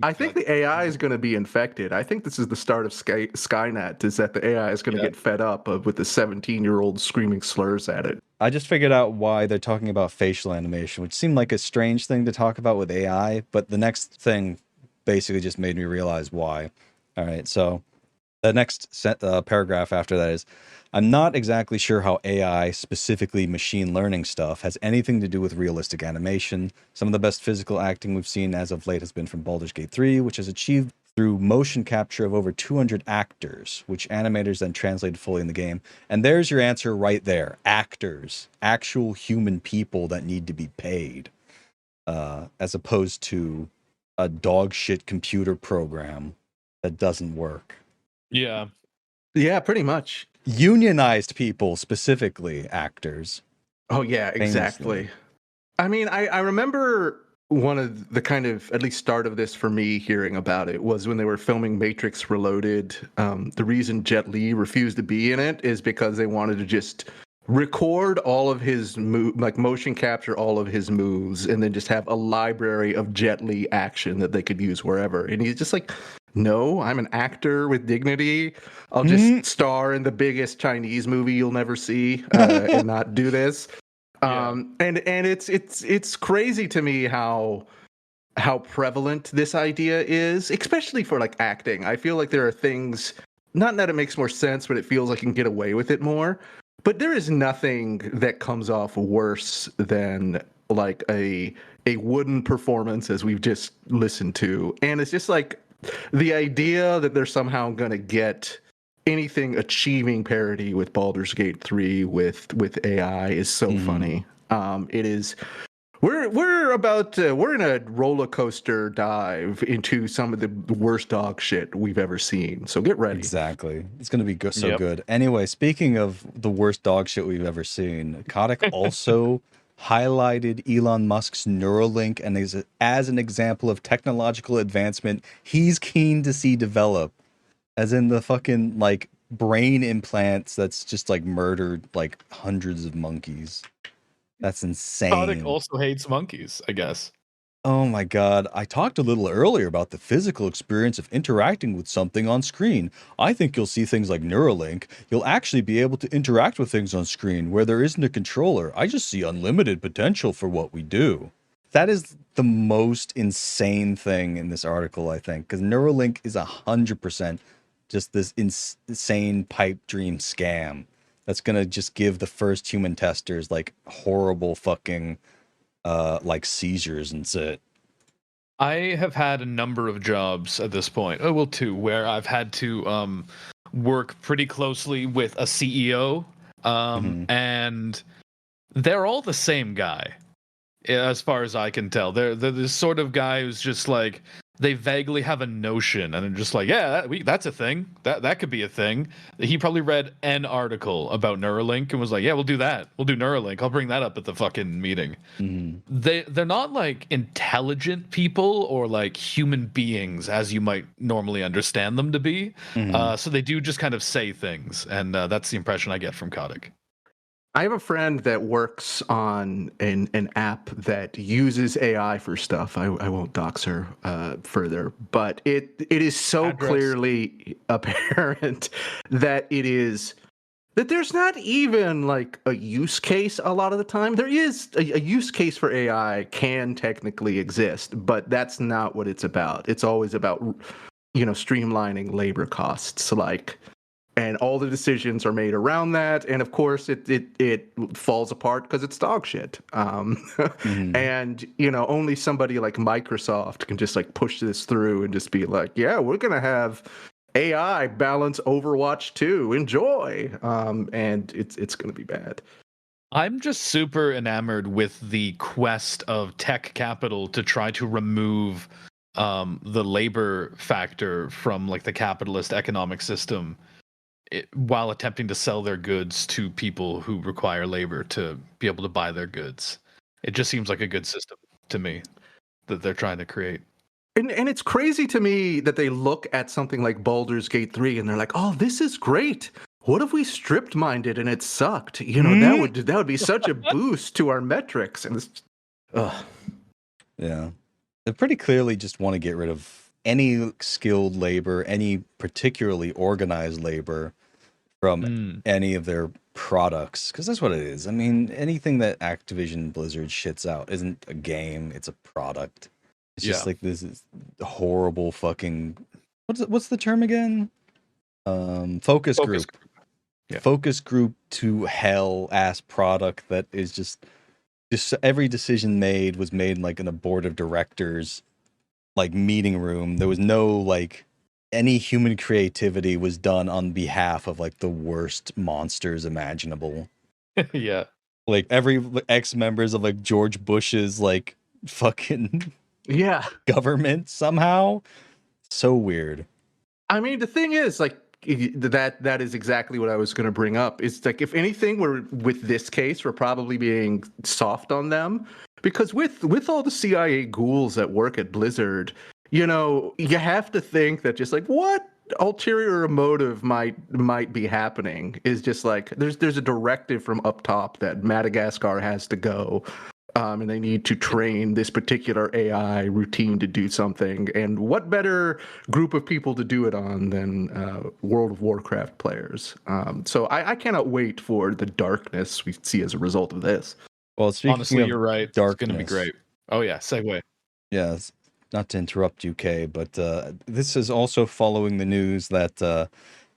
I think the AI is going to be infected. I think this is the start of Skynet. Is that the AI is going to get fed up with the 17-year-old screaming slurs at it? I just figured out why they're talking about facial animation, which seemed like a strange thing to talk about with AI, but the next thing basically just made me realize why. All right, so the next paragraph after that is, I'm not exactly sure how AI, specifically machine learning stuff, has anything to do with realistic animation. Some of the best physical acting we've seen as of late has been from Baldur's Gate 3, which has achieved through motion capture of over 200 actors, which animators then translated fully in the game. And there's your answer right there. Actors. Actual human people that need to be paid. As opposed to a dog shit computer program that doesn't work. Yeah. Yeah, pretty much. Unionized people, specifically actors. Oh, yeah, exactly. Famously. I mean, I remember one of the kind of, at least start of this for me hearing about it was when they were filming Matrix Reloaded. The reason Jet Li refused to be in it is because they wanted to just record all of his motion capture all of his moves and then just have a library of Jet Li action that they could use wherever. And he's just like, no, I'm an actor with dignity. I'll just star in the biggest Chinese movie you'll never see and not do this. And it's crazy to me how prevalent this idea is, especially for like acting. I feel like there are things, not that it makes more sense, but it feels like you can get away with it more. But there is nothing that comes off worse than like a wooden performance as we've just listened to. And it's just like the idea that they're somehow going to get anything achieving parity with Baldur's Gate 3 with AI is so funny. It is. We're in a roller coaster dive into some of the worst dog shit we've ever seen. So get ready. Exactly. It's going to be so good. Anyway, speaking of the worst dog shit we've ever seen, Kotick also highlighted Elon Musk's Neuralink and as an example of technological advancement he's keen to see develop, as in the fucking like brain implants that's just like murdered like hundreds of monkeys. That's insane. Kotick also hates monkeys, I guess. Oh my god, I talked a little earlier about the physical experience of interacting with something on screen. I think you'll see things like Neuralink. You'll actually be able to interact with things on screen where there isn't a controller. I just see unlimited potential for what we do. That is the most insane thing in this article, I think, because Neuralink is 100% just this insane pipe dream scam that's going to just give the first human testers like horrible fucking like seizures and shit. I have had a number of jobs at this point. Oh, well, two, where I've had to work pretty closely with a CEO, and they're all the same guy, as far as I can tell. They're the sort of guy who's just like, they vaguely have a notion, and they're just like, yeah, that's a thing. That could be a thing. He probably read an article about Neuralink and was like, yeah, we'll do that. We'll do Neuralink. I'll bring that up at the fucking meeting. They're not like intelligent people or like human beings as you might normally understand them to be. So they do just kind of say things, and that's the impression I get from Kotick. I have a friend that works on an app that uses AI for stuff. I won't dox her further, but it is so Address. clearly apparent that there's not even like a use case a lot of the time. There is a use case for AI can technically exist, but that's not what it's about. It's always about, streamlining labor costs, and all the decisions are made around that. And of course, it falls apart because it's dog shit. And only somebody like Microsoft can just like push this through and just be like, yeah, we're gonna have AI balance Overwatch 2. Enjoy. And it's gonna be bad. I'm just super enamored with the quest of tech capital to try to remove the labor factor from like the capitalist economic system, while attempting to sell their goods to people who require labor to be able to buy their goods. It just seems like a good system to me that they're trying to create. And it's crazy to me that they look at something like Baldur's Gate 3 and they're like, oh, this is great. What if we stripped mined it and it sucked? That would be such a boost to our metrics. And yeah, they pretty clearly just want to get rid of any skilled labor, any particularly organized labor from any of their products, because that's what it is. I mean, anything that Activision Blizzard shits out isn't a game; it's a product. It's just like this is horrible fucking. What's the term again? Focus group. Yeah. Focus group to hell ass product that is just every decision made was made in like in a board of directors like meeting room. There was no like any human creativity was done on behalf of like the worst monsters imaginable. Yeah. Like every ex-members of like George Bush's like fucking government somehow. So weird. I mean, the thing is, like, that is exactly what I was going to bring up. It's like, if anything, with this case, we're probably being soft on them, because with all the CIA ghouls that work at Blizzard, you have to think that just like what ulterior motive might be happening is just like there's a directive from up top that Madagascar has to go. And they need to train this particular AI routine to do something. And what better group of people to do it on than World of Warcraft players? So I cannot wait for the darkness we see as a result of this. Well, honestly, you're right. Darkness. It's going to be great. Oh, yeah. Segue. Yes. Not to interrupt you, Kay, but this is also following the news that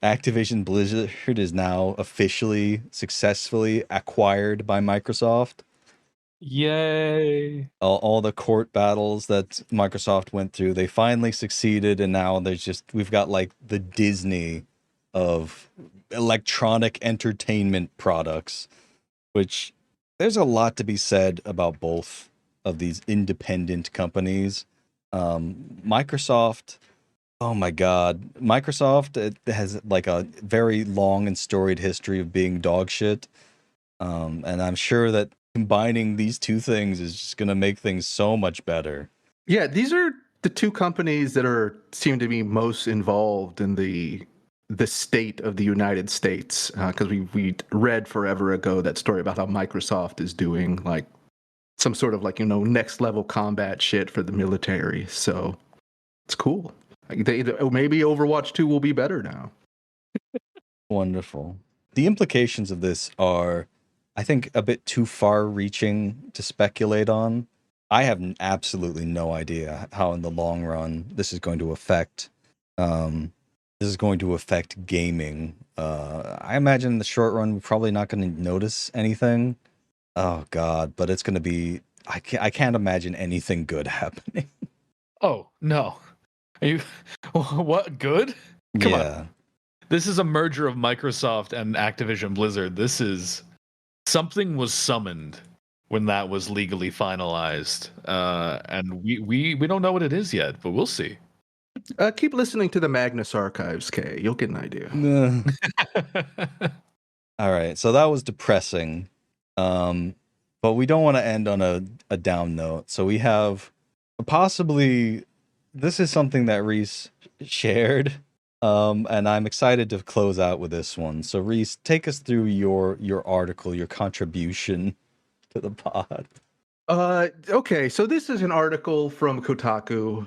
Activision Blizzard is now officially successfully acquired by Microsoft. Yay. All the court battles that Microsoft went through, they finally succeeded, and now we've got like the Disney of electronic entertainment products, which there's a lot to be said about both of these independent companies. Microsoft, oh my God, Microsoft, it has like a very long and storied history of being dog shit. And I'm sure that combining these two things is just going to make things so much better. Yeah, these are the two companies that seem to be most involved in the state of the United States, because we read forever ago that story about how Microsoft is doing like some sort of like next level combat shit for the military. So it's cool. Maybe Overwatch 2 will be better now. Wonderful. The implications of this are, I think, a bit too far-reaching to speculate on. I have absolutely no idea how, in the long run, this is going to affect. This is going to affect gaming. I imagine in the short run, we're probably not going to notice anything. Oh God! But it's going to be. I can't imagine anything good happening. Oh no! Are you what good? Come on. This is a merger of Microsoft and Activision Blizzard. This is. Something was summoned when that was legally finalized, and we don't know what it is yet, but we'll see. Keep listening to the Magnus Archives, Kay. You'll get an idea. All right, so that was depressing, but we don't want to end on a down note. So we have possibly, this is something that Reese shared, And I'm excited to close out with this one. So Reese, take us through your article, your contribution to the pod. Okay, so this is an article from Kotaku.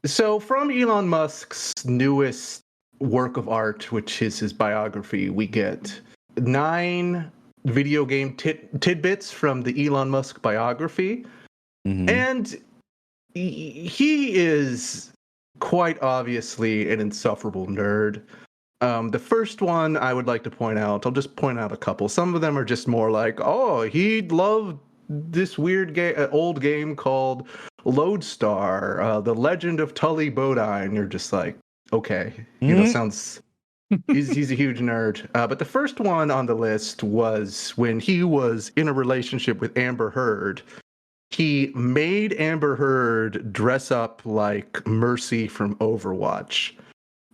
So from Elon Musk's newest work of art, which is his biography, we get 9 video game tidbits from the Elon Musk biography. Mm-hmm. And he is quite obviously an insufferable nerd. The first one I would like to point out, I'll just point out a couple. Some of them are just more like, oh, he loved this weird old game called Lodestar, The Legend of Tully Bodine. You're just like, okay, sounds... he's a huge nerd. But the first one on the list was when he was in a relationship with Amber Heard. He made Amber Heard dress up like Mercy from Overwatch.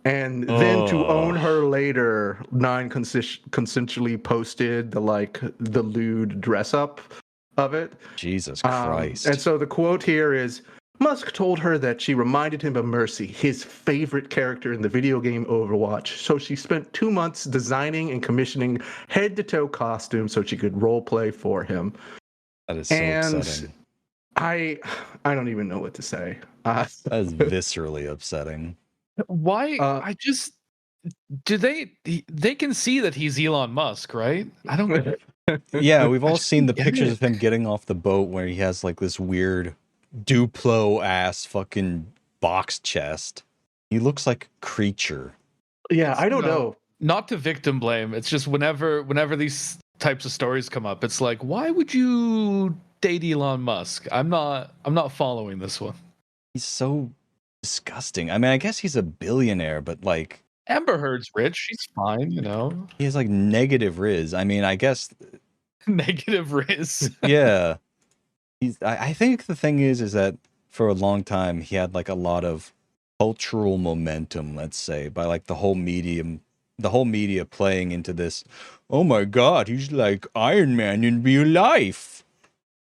And then to own her later, consensually posted the lewd dress up of it. Jesus Christ. And so the quote here is, Musk told her that she reminded him of Mercy, his favorite character in the video game Overwatch. So she spent 2 months designing and commissioning head-to-toe costumes so she could roleplay for him. That is so upsetting. I don't even know what to say. That is viscerally upsetting. Why? They can see that he's Elon Musk, right? I don't. Yeah, we've all seen the pictures of him getting off the boat where he has like this weird Duplo ass fucking box chest. He looks like a creature. Yeah, I don't know. Not to victim blame. It's just whenever these types of stories come up, it's like, why would you date Elon Musk? I'm not following this one. He's so disgusting. I mean, I guess he's a billionaire, but like Amber Heard's rich. She's fine, you know. He has like negative riz. I mean, I guess negative riz. Yeah. I think the thing is that for a long time he had like a lot of cultural momentum, let's say, by like the whole media playing into this, oh my god, he's like Iron Man in real life.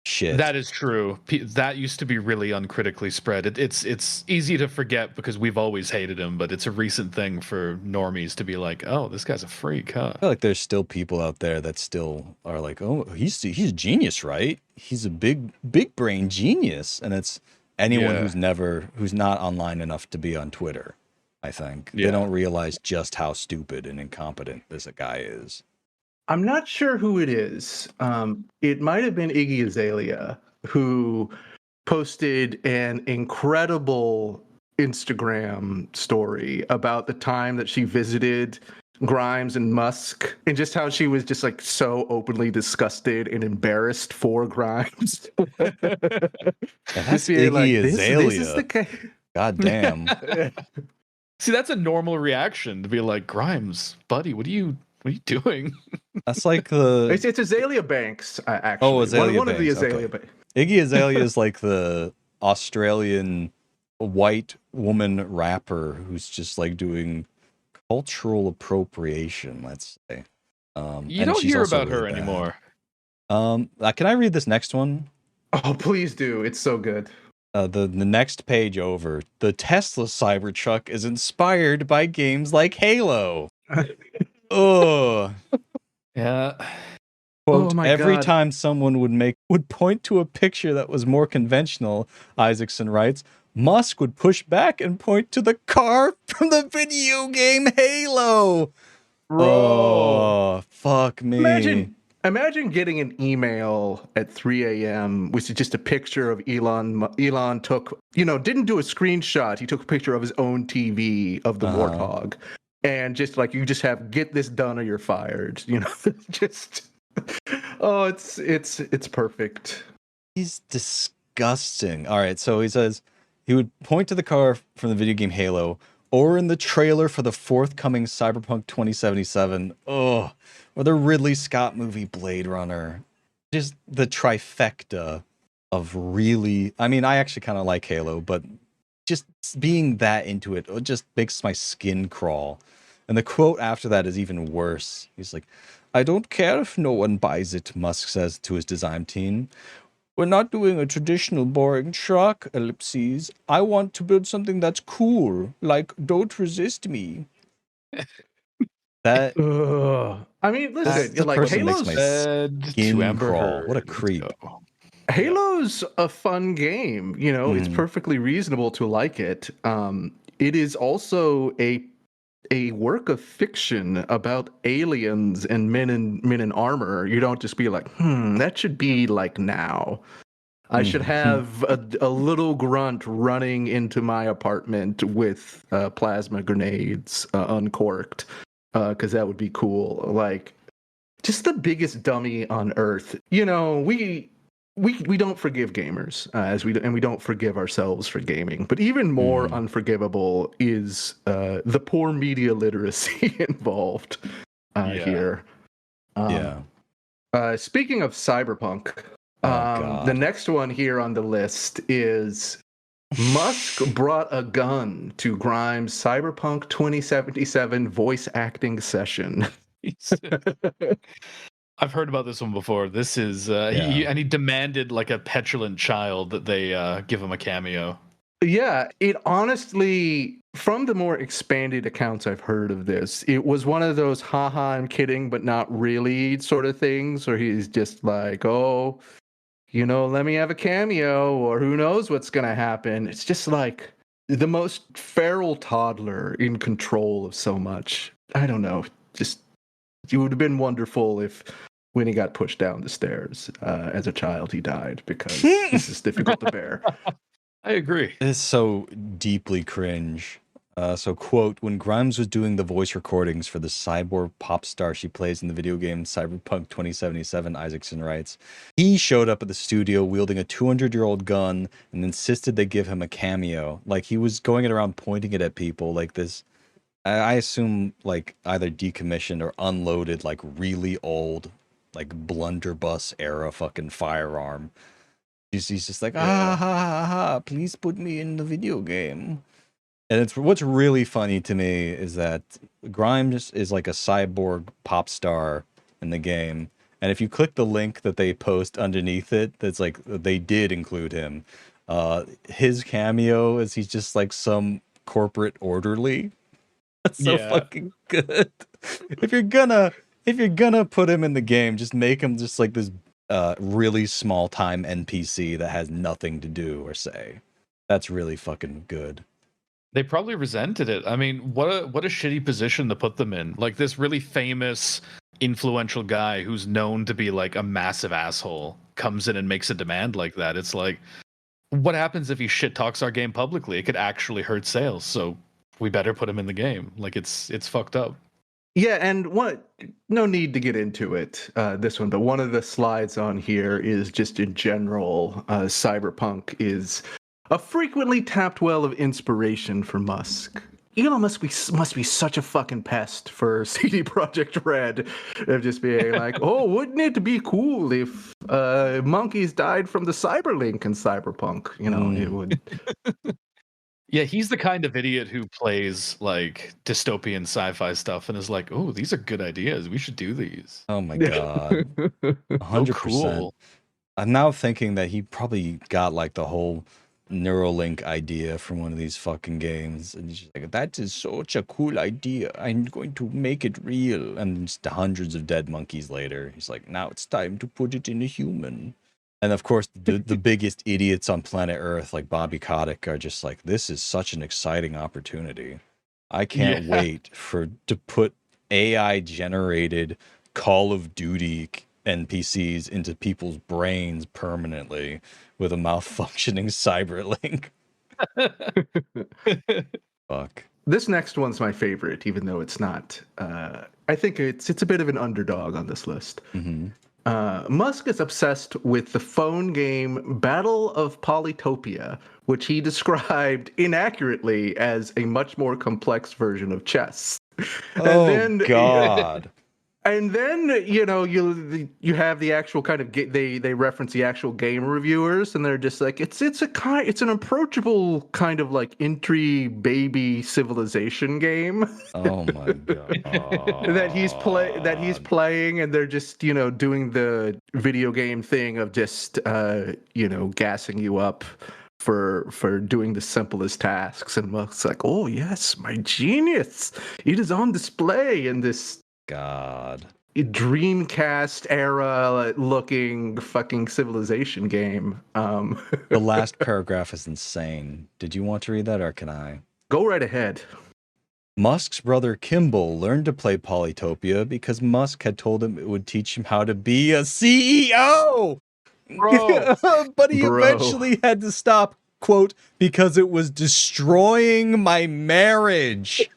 Shit. That is true. That used to be really uncritically spread. It's easy to forget because we've always hated him, but it's a recent thing for normies to be like, oh, this guy's a freak, huh? I feel like there's still people out there that still are like, oh, he's a genius, right? He's a big brain genius. And it's anyone who's not online enough to be on Twitter, I think. They don't realize just how stupid and incompetent this guy is. I'm not sure who it is. It might have been Iggy Azalea who posted an incredible Instagram story about the time that she visited Grimes and Musk and just how she was just like so openly disgusted and embarrassed for Grimes. That's Iggy like, Azalea. This is the God damn. See, that's a normal reaction to be like, Grimes, buddy, what are you doing? That's like the... It's Azalea Banks, actually. Oh, Azalea one Banks. of the Azalea Banks. Iggy Azalea is like the Australian white woman rapper who's just like doing cultural appropriation, let's say. You don't hear about her anymore. Can I read this next one? Oh, please do. It's so good. The next page over. The Tesla Cybertruck is inspired by games like Halo. Oh. Yeah. Quote, every God. time someone would point to a picture that was more conventional, Isaacson writes, Musk would push back and point to the car from the video game Halo. Bro. Oh, fuck me. Imagine getting an email at 3 a.m. which is just a picture of Elon. Elon took, didn't do a screenshot. He took a picture of his own TV of the Warthog. And just like, you just have, get this done or you're fired. Just, oh, it's perfect. He's disgusting. All right, so he says he would point to the car from the video game Halo or in the trailer for the forthcoming Cyberpunk 2077. Oh, or the Ridley Scott movie Blade Runner. Just the trifecta of really... I mean, I actually kind of like Halo, but just being that into it just makes my skin crawl. And the quote after that is even worse. He's like, I don't care if no one buys it, Musk says to his design team. We're not doing a traditional boring truck, ellipses. I want to build something that's cool, like Don't Resist Me. That I mean, listen, the like person makes my skin crawl. Heard. What a creep. Halo's a fun game. You know, it's perfectly reasonable to like it. It is also a work of fiction about aliens and men in armor. You don't just be like, that should be like now. I should have a little grunt running into my apartment with plasma grenades uncorked, because that would be cool. Like, just the biggest dummy on earth. You know, we don't forgive gamers, and we don't forgive ourselves for gaming. But even more unforgivable is the poor media literacy involved here. Speaking of cyberpunk, the next one here on the list is Musk brought a gun to Grimes' Cyberpunk 2077 voice acting session. I've heard about this one before. This is he demanded like a petulant child that they give him a cameo. Yeah, it honestly, from the more expanded accounts I've heard of this, it was one of those haha, I'm kidding, but not really sort of things, where he's just like, oh, you know, let me have a cameo, or who knows what's gonna happen. It's just like the most feral toddler in control of so much. I don't know. Just, it would have been wonderful if when he got pushed down the stairs as a child, he died, because this is difficult to bear. I agree. It is so deeply cringe. So, quote, when Grimes was doing the voice recordings for the cyborg pop star she plays in the video game Cyberpunk 2077, Isaacson writes, he showed up at the studio wielding a 200-year-old gun and insisted they give him a cameo. Like, he was going it around pointing it at people like this. I assume, like, either decommissioned or unloaded, like, really old, like, blunderbuss era fucking firearm. He's just like, please put me in the video game. And what's really funny to me is that Grimes is like a cyborg pop star in the game. And if you click the link that they post underneath it, that's like, they did include him. His cameo is he's just like some corporate orderly. That's so fucking good. If you're gonna put him in the game, just make him just like this really small time NPC that has nothing to do or say. That's really fucking good. They probably resented it. I mean, what a shitty position to put them in. Like, this really famous, influential guy who's known to be like a massive asshole comes in and makes a demand like that. It's like, what happens if he shit talks our game publicly? It could actually hurt sales. So we better put him in the game. Like, it's fucked up. Yeah, and no need to get into it, this one, but one of the slides on here is just in general, Cyberpunk is a frequently tapped well of inspiration for Musk. Elon Musk must be such a fucking pest for CD Projekt Red, of just being like, oh, wouldn't it be cool if monkeys died from the cyberlink in Cyberpunk? You know, it would... Yeah, he's the kind of idiot who plays like dystopian sci-fi stuff and is like, "Oh, these are good ideas. We should do these." Oh my god, 100%. Cool. I'm now thinking that he probably got like the whole Neuralink idea from one of these fucking games, and he's just like, "That is such a cool idea. I'm going to make it real." And just hundreds of dead monkeys later, he's like, "Now it's time to put it in a human." And of course, the biggest idiots on planet Earth, like Bobby Kotick, are just like, this is such an exciting opportunity. I can't wait to put AI-generated Call of Duty NPCs into people's brains permanently with a malfunctioning cyberlink. Fuck. This next one's my favorite, even though it's not. I think it's a bit of an underdog on this list. Musk is obsessed with the phone game Battle of Polytopia, which he described inaccurately as a much more complex version of chess. God. And then, you know, you have the actual kind of they reference the actual game reviewers, and they're just like, it's an approachable kind of like entry baby civilization game. Oh my god. that he's playing, and they're just, you know, doing the video game thing of just you know, gassing you up for doing the simplest tasks. And Musk's like, oh yes, my genius. It is on display in this God. Dreamcast era looking fucking Civilization game. The last paragraph is insane. Did you want to read that or can I? Go right ahead. Musk's brother Kimball learned to play Polytopia because Musk had told him it would teach him how to be a CEO. Bro. But he Bro. eventually had to stop, quote, because it was destroying my marriage.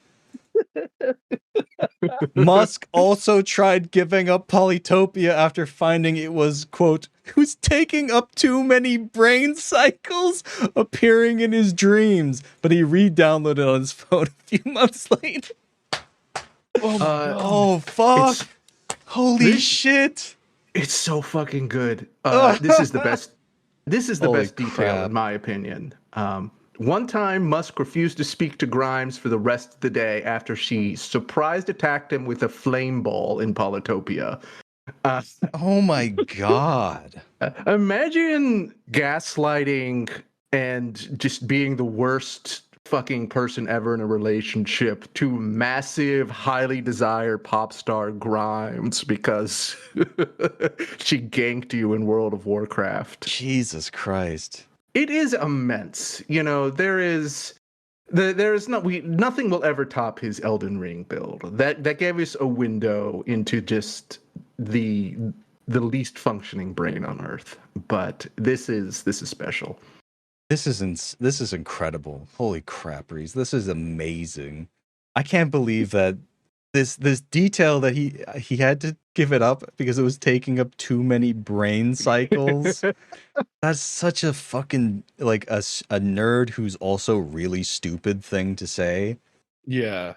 Musk also tried giving up Polytopia after finding it was, quote, who's taking up too many brain cycles appearing in his dreams. But he re-downloaded it on his phone a few months later. Oh, my God. Oh, fuck. It's- Holy this- shit. It's so fucking good. This is the best. This is the Holy best detail, crap. in my opinion. One time, Musk refused to speak to Grimes for the rest of the day after she surprise attacked him with a flame ball in Polytopia. Oh my God. Imagine gaslighting and just being the worst fucking person ever in a relationship to massive, highly desired pop star Grimes because she ganked you in World of Warcraft. Jesus Christ. It is immense. You know, nothing will ever top his Elden Ring build. That gave us a window into just the least functioning brain on Earth. But this is special. This is incredible. Holy crap, Reese. This is amazing. I can't believe that this detail that he had to give it up because it was taking up too many brain cycles. That's such a fucking like a nerd who's also really stupid thing to say. Yeah.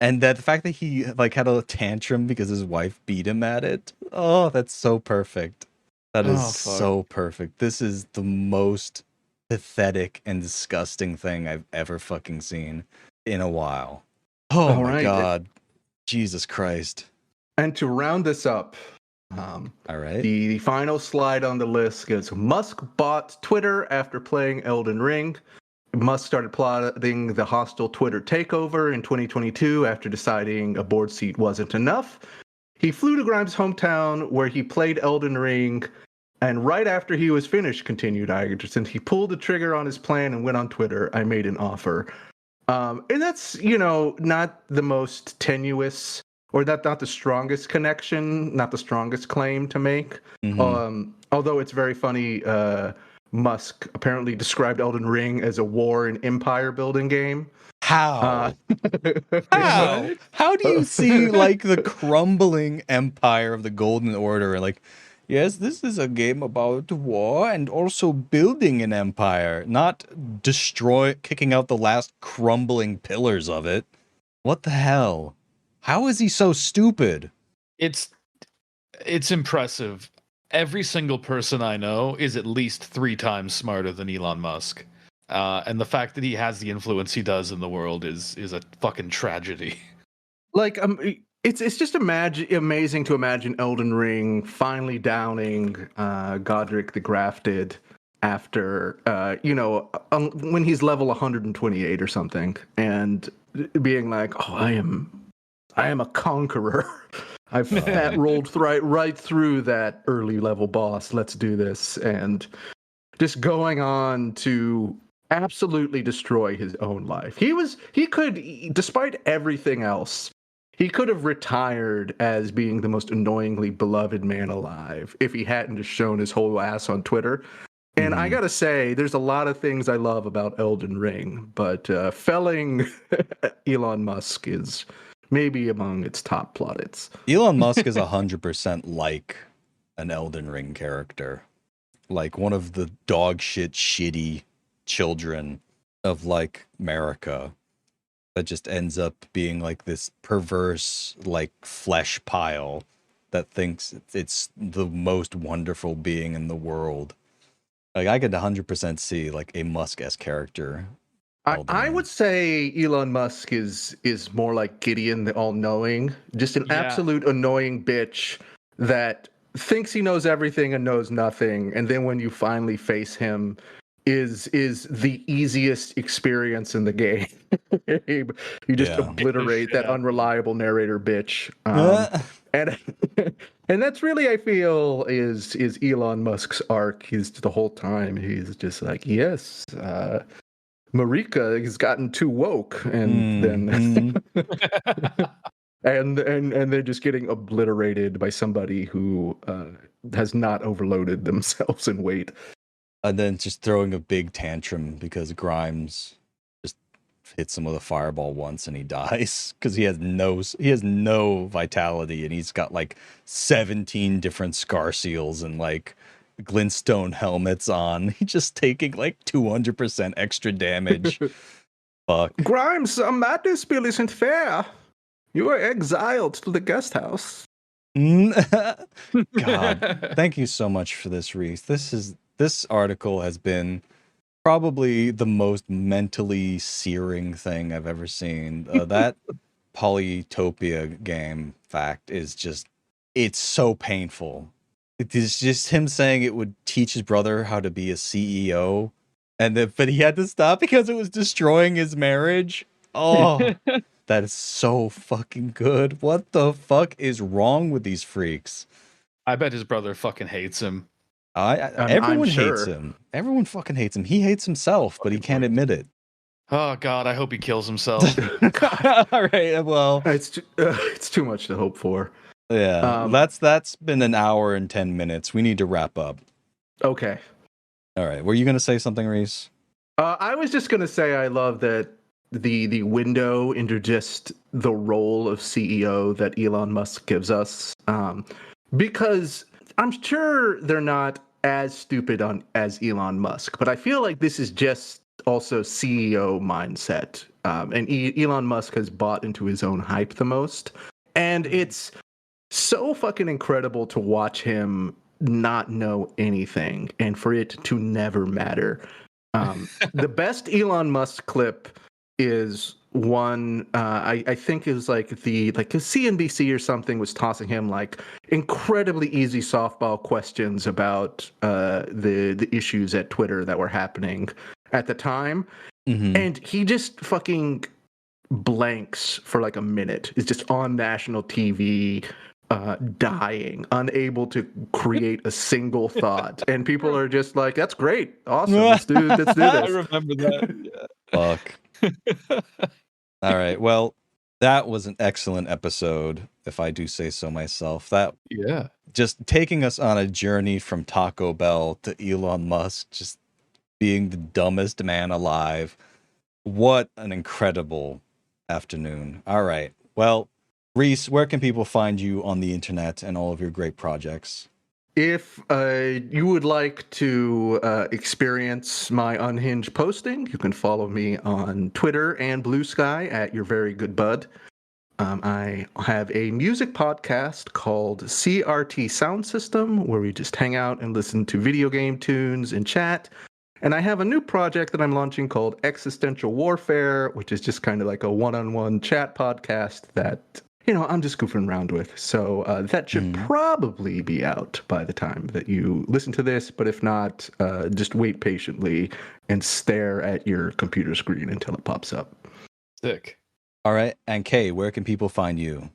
And that the fact that he like had a tantrum because his wife beat him at it. Oh, that's so perfect. That is Oh, fuck. so perfect. This is the most pathetic and disgusting thing I've ever fucking seen in a while. Oh All my right. God. Jesus Christ. And to round this up, All right. the final slide on the list goes Musk bought Twitter after playing Elden Ring. Musk started plotting the hostile Twitter takeover in 2022 after deciding a board seat wasn't enough. He flew to Grimes' hometown where he played Elden Ring. And right after he was finished, continued Igerson, he pulled the trigger on his plan and went on Twitter. I made an offer. And that's, you know, not the most tenuous or not the strongest connection, not the strongest claim to make. Mhm. Although it's very funny, Musk apparently described Elden Ring as a war and empire building game. How? How? How do you see like the crumbling empire of the Golden Order? Like, yes, this is a game about war and also building an empire, not kicking out the last crumbling pillars of it. What the hell? How is he so stupid? It's impressive. Every single person I know is at least 3 times smarter than Elon Musk. And the fact that he has the influence he does in the world is a fucking tragedy. Like, it's just amazing to imagine Elden Ring finally downing Godric the Grafted after, when he's level 128 or something, and being like, oh, I am a conqueror. I've fat rolled right through that early level boss. Let's do this. And just going on to absolutely destroy his own life. He could, despite everything else, he could have retired as being the most annoyingly beloved man alive if he hadn't just shown his whole ass on Twitter. And I gotta say, there's a lot of things I love about Elden Ring, but felling Elon Musk is maybe among its top plaudits. Elon Musk is 100% like an Elden Ring character. Like one of the dog shit shitty children of like America that just ends up being like this perverse like flesh pile that thinks it's the most wonderful being in the world. Like I could 100% see like a Musk-esque character. I would say Elon Musk is more like Gideon the All-Knowing, just an absolute annoying bitch that thinks he knows everything and knows nothing, and then when you finally face him, is the easiest experience in the game. You just obliterate that unreliable narrator bitch. And and that's really, I feel, is Elon Musk's arc. He's the whole time he's just like, yes, Marika has gotten too woke, and then and they're just getting obliterated by somebody who has not overloaded themselves in weight. And then just throwing a big tantrum because Grimes just hits him with a fireball once and he dies because he has no vitality, and he's got like 17 different scar seals and like glintstone helmets on. He's just taking like 200% extra damage. Fuck. Grimes, madness bill isn't fair. You are exiled to the guest house. God, thank you so much for this, Reese. This article has been probably the most mentally searing thing I've ever seen. That Polytopia game fact is just, it's so painful. It is just him saying it would teach his brother how to be a CEO, but he had to stop because it was destroying his marriage. Oh, that is so fucking good. What the fuck is wrong with these freaks? I bet his brother fucking hates him. Everyone hates him. Everyone fucking hates him. He hates himself, but he can't admit it. Oh God, I hope he kills himself. All right, well, it's too much to hope for. Yeah, that's been an hour and 10 minutes. We need to wrap up. Okay. All right. Were you gonna say something, Reese? I was just gonna say I love that the window into just the role of CEO that Elon Musk gives us, because I'm sure they're not as stupid as Elon Musk, but I feel like this is just also CEO mindset, and Elon Musk has bought into his own hype the most, and it's so fucking incredible to watch him not know anything and for it to never matter. The best Elon Musk clip is one, I think it was like a CNBC or something was tossing him like incredibly easy softball questions about the issues at Twitter that were happening at the time. Mm-hmm. And he just fucking blanks for like a minute. Is just on national TV, dying, unable to create a single thought, and people are just like, "That's great, awesome, let's do this." I remember that. Yeah. Fuck. All right, well, that was an excellent episode, if I do say so myself. Just taking us on a journey from Taco Bell to Elon Musk, just being the dumbest man alive. What an incredible afternoon. All right, well, Reese, where can people find you on the internet and all of your great projects? If you would like to experience my unhinged posting, you can follow me on Twitter and Blue Sky at Your Very Good Bud. I have a music podcast called CRT Sound System, where we just hang out and listen to video game tunes and chat. And I have a new project that I'm launching called Existential Warfare, which is just kind of like a one-on-one chat podcast that, I'm just goofing around with. So that should probably be out by the time that you listen to this. But if not, just wait patiently and stare at your computer screen until it pops up. Sick. All right. And Kay, where can people find you?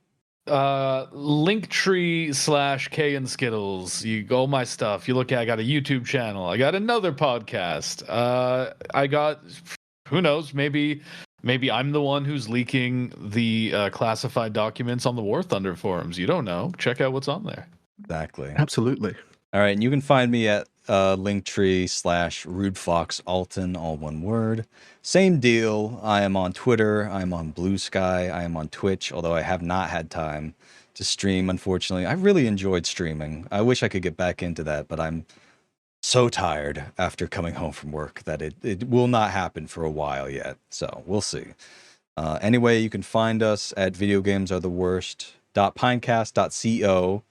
Linktree/K and Skittles. You go my stuff. You look at, I got a YouTube channel. I got another podcast. I got, who knows, maybe I'm the one who's leaking the classified documents on the War Thunder forums. You don't know. Check out what's on there. Exactly. Absolutely. All right. And you can find me at Linktree/RudeFox Alton, all one word. Same deal. I am on Twitter. I'm on Blue Sky. I am on Twitch, although I have not had time to stream, unfortunately. I really enjoyed streaming. I wish I could get back into that, but I'm so tired after coming home from work that it will not happen for a while yet. So we'll see. Anyway, you can find us at videogamesaretheworst.pinecast.co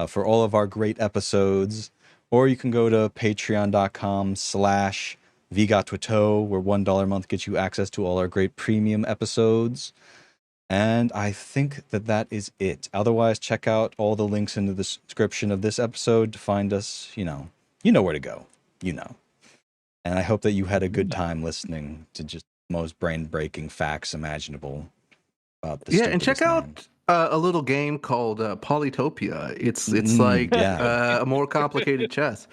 for all of our great episodes. Or you can go to patreon.com/VGotTwito, where $1 a month gets you access to all our great premium episodes. And I think that is it. Otherwise, check out all the links in the description of this episode to find us. You know where to go. And I hope that you had a good time listening to just the most brain-breaking facts imaginable about the And check out a little game called Polytopia. It's like a more complicated chess.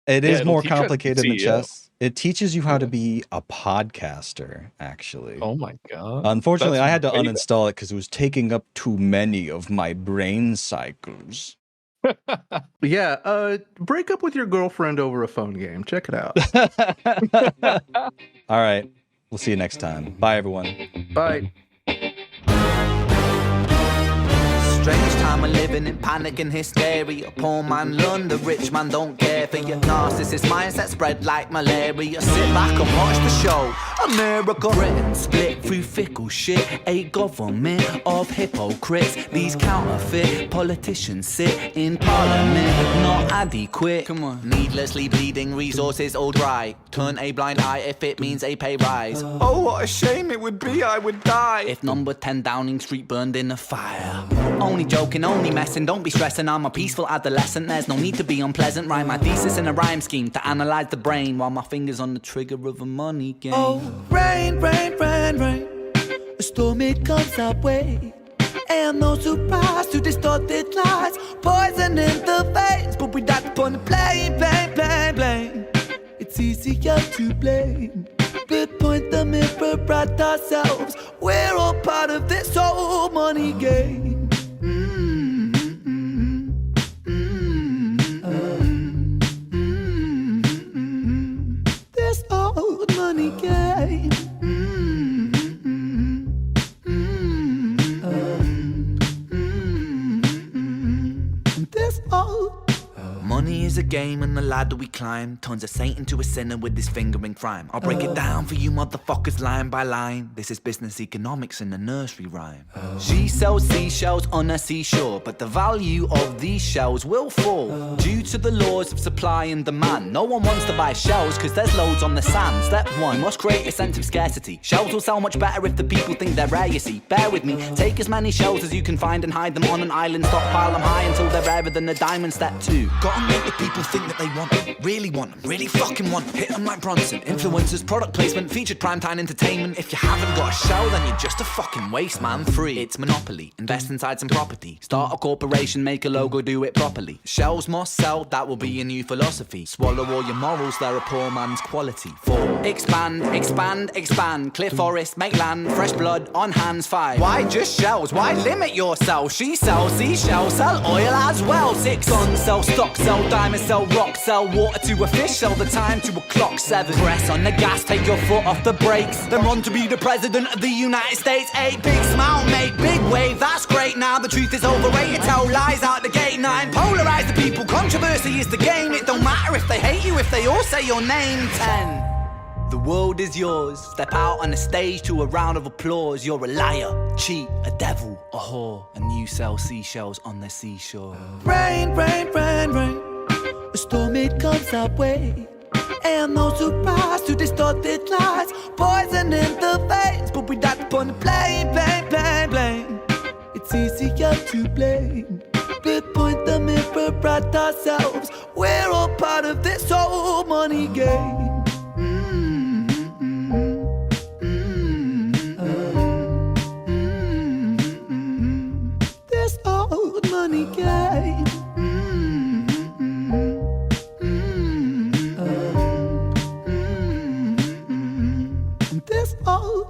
It is more complicated than chess. It teaches you how to be a podcaster, actually. Oh my god. Unfortunately, I had to uninstall it because it was taking up too many of my brain cycles. Break up with your girlfriend over a phone game. Check it out. All right. We'll see you next time. Bye, everyone. Bye. Strange time of living in panic and hysteria. Poor man learn, the rich man don't care for your narcissist mindset spread like malaria. Sit back and watch the show. America, Britain split through fickle shit. A government of hypocrites. These counterfeit politicians sit in parliament, not adequate. Come on, needlessly bleeding, resources all dry. Turn a blind eye if it means a pay rise. Oh, what a shame it would be, I would die if number 10 Downing Street burned in a fire. Only joking, only messing, don't be stressing. I'm a peaceful adolescent, there's no need to be unpleasant. Write my thesis in a rhyme scheme to analyze the brain while my fingers on the trigger of a money game. Oh, rain, rain, rain, rain, a storm it comes our way. And no surprise to distorted lies, poison in the veins, but we die upon the blame, blame, blame, blame. It's easier to blame, but point the mirror at ourselves. We're all part of this whole money game. This old money game. This old money is a game and the ladder we climb turns a saint into a sinner with his finger in crime. I'll break it down for you motherfuckers line by line. This is business economics in a nursery rhyme. She sells seashells on a seashore, but the value of these shells will fall due to the laws of supply and demand. No one wants to buy shells cause there's loads on the sand. Step 1, you must create a sense of scarcity. Shells will sell much better if the people think they're rare, you see. Bear with me, take as many shells as you can find and hide them on an island. Stockpile them high until they're rarer than a diamond. Step 2, gotta make the people think that they want them, really fucking want them. Hit them like Bronson. Influencers, product placement, featured primetime entertainment. If you haven't got a show, then you're just a fucking waste man. 3, it's monopoly. Invest inside some property. Start a corporation, make a logo, do it properly. Shells must sell, that will be a new philosophy. Swallow all your morals, they're a poor man's quality. 4, expand, expand, expand. Clear forest, make land, fresh blood on hands. 5, why just shells? Why limit yourself? She sells seashells, sell oil as well. 6, guns, sell stock, sell diamonds, sell rock, sell water to a fish, sell the time to a clock. 7, press on the gas, take your foot off the brakes, then run to be the president of the United States. 8, big smile, make big wave, that's great. Now the truth is overrated, tell lies out the gate. 9, polarize the people, controversy is the game. It don't matter if they hate you, if they all say your name. 10, the world is yours. Step out on the stage to a round of applause. You're a liar, cheat, a devil, a whore, and you sell seashells on the seashore. Rain, rain, rain, rain, a storm it comes our way. And no surprise to distorted lies, poison in the veins, but we die upon the blame, blame, blame, blame. It's easier to blame, but point the mirror at ourselves. We're all part of this whole money game. This old money game. This old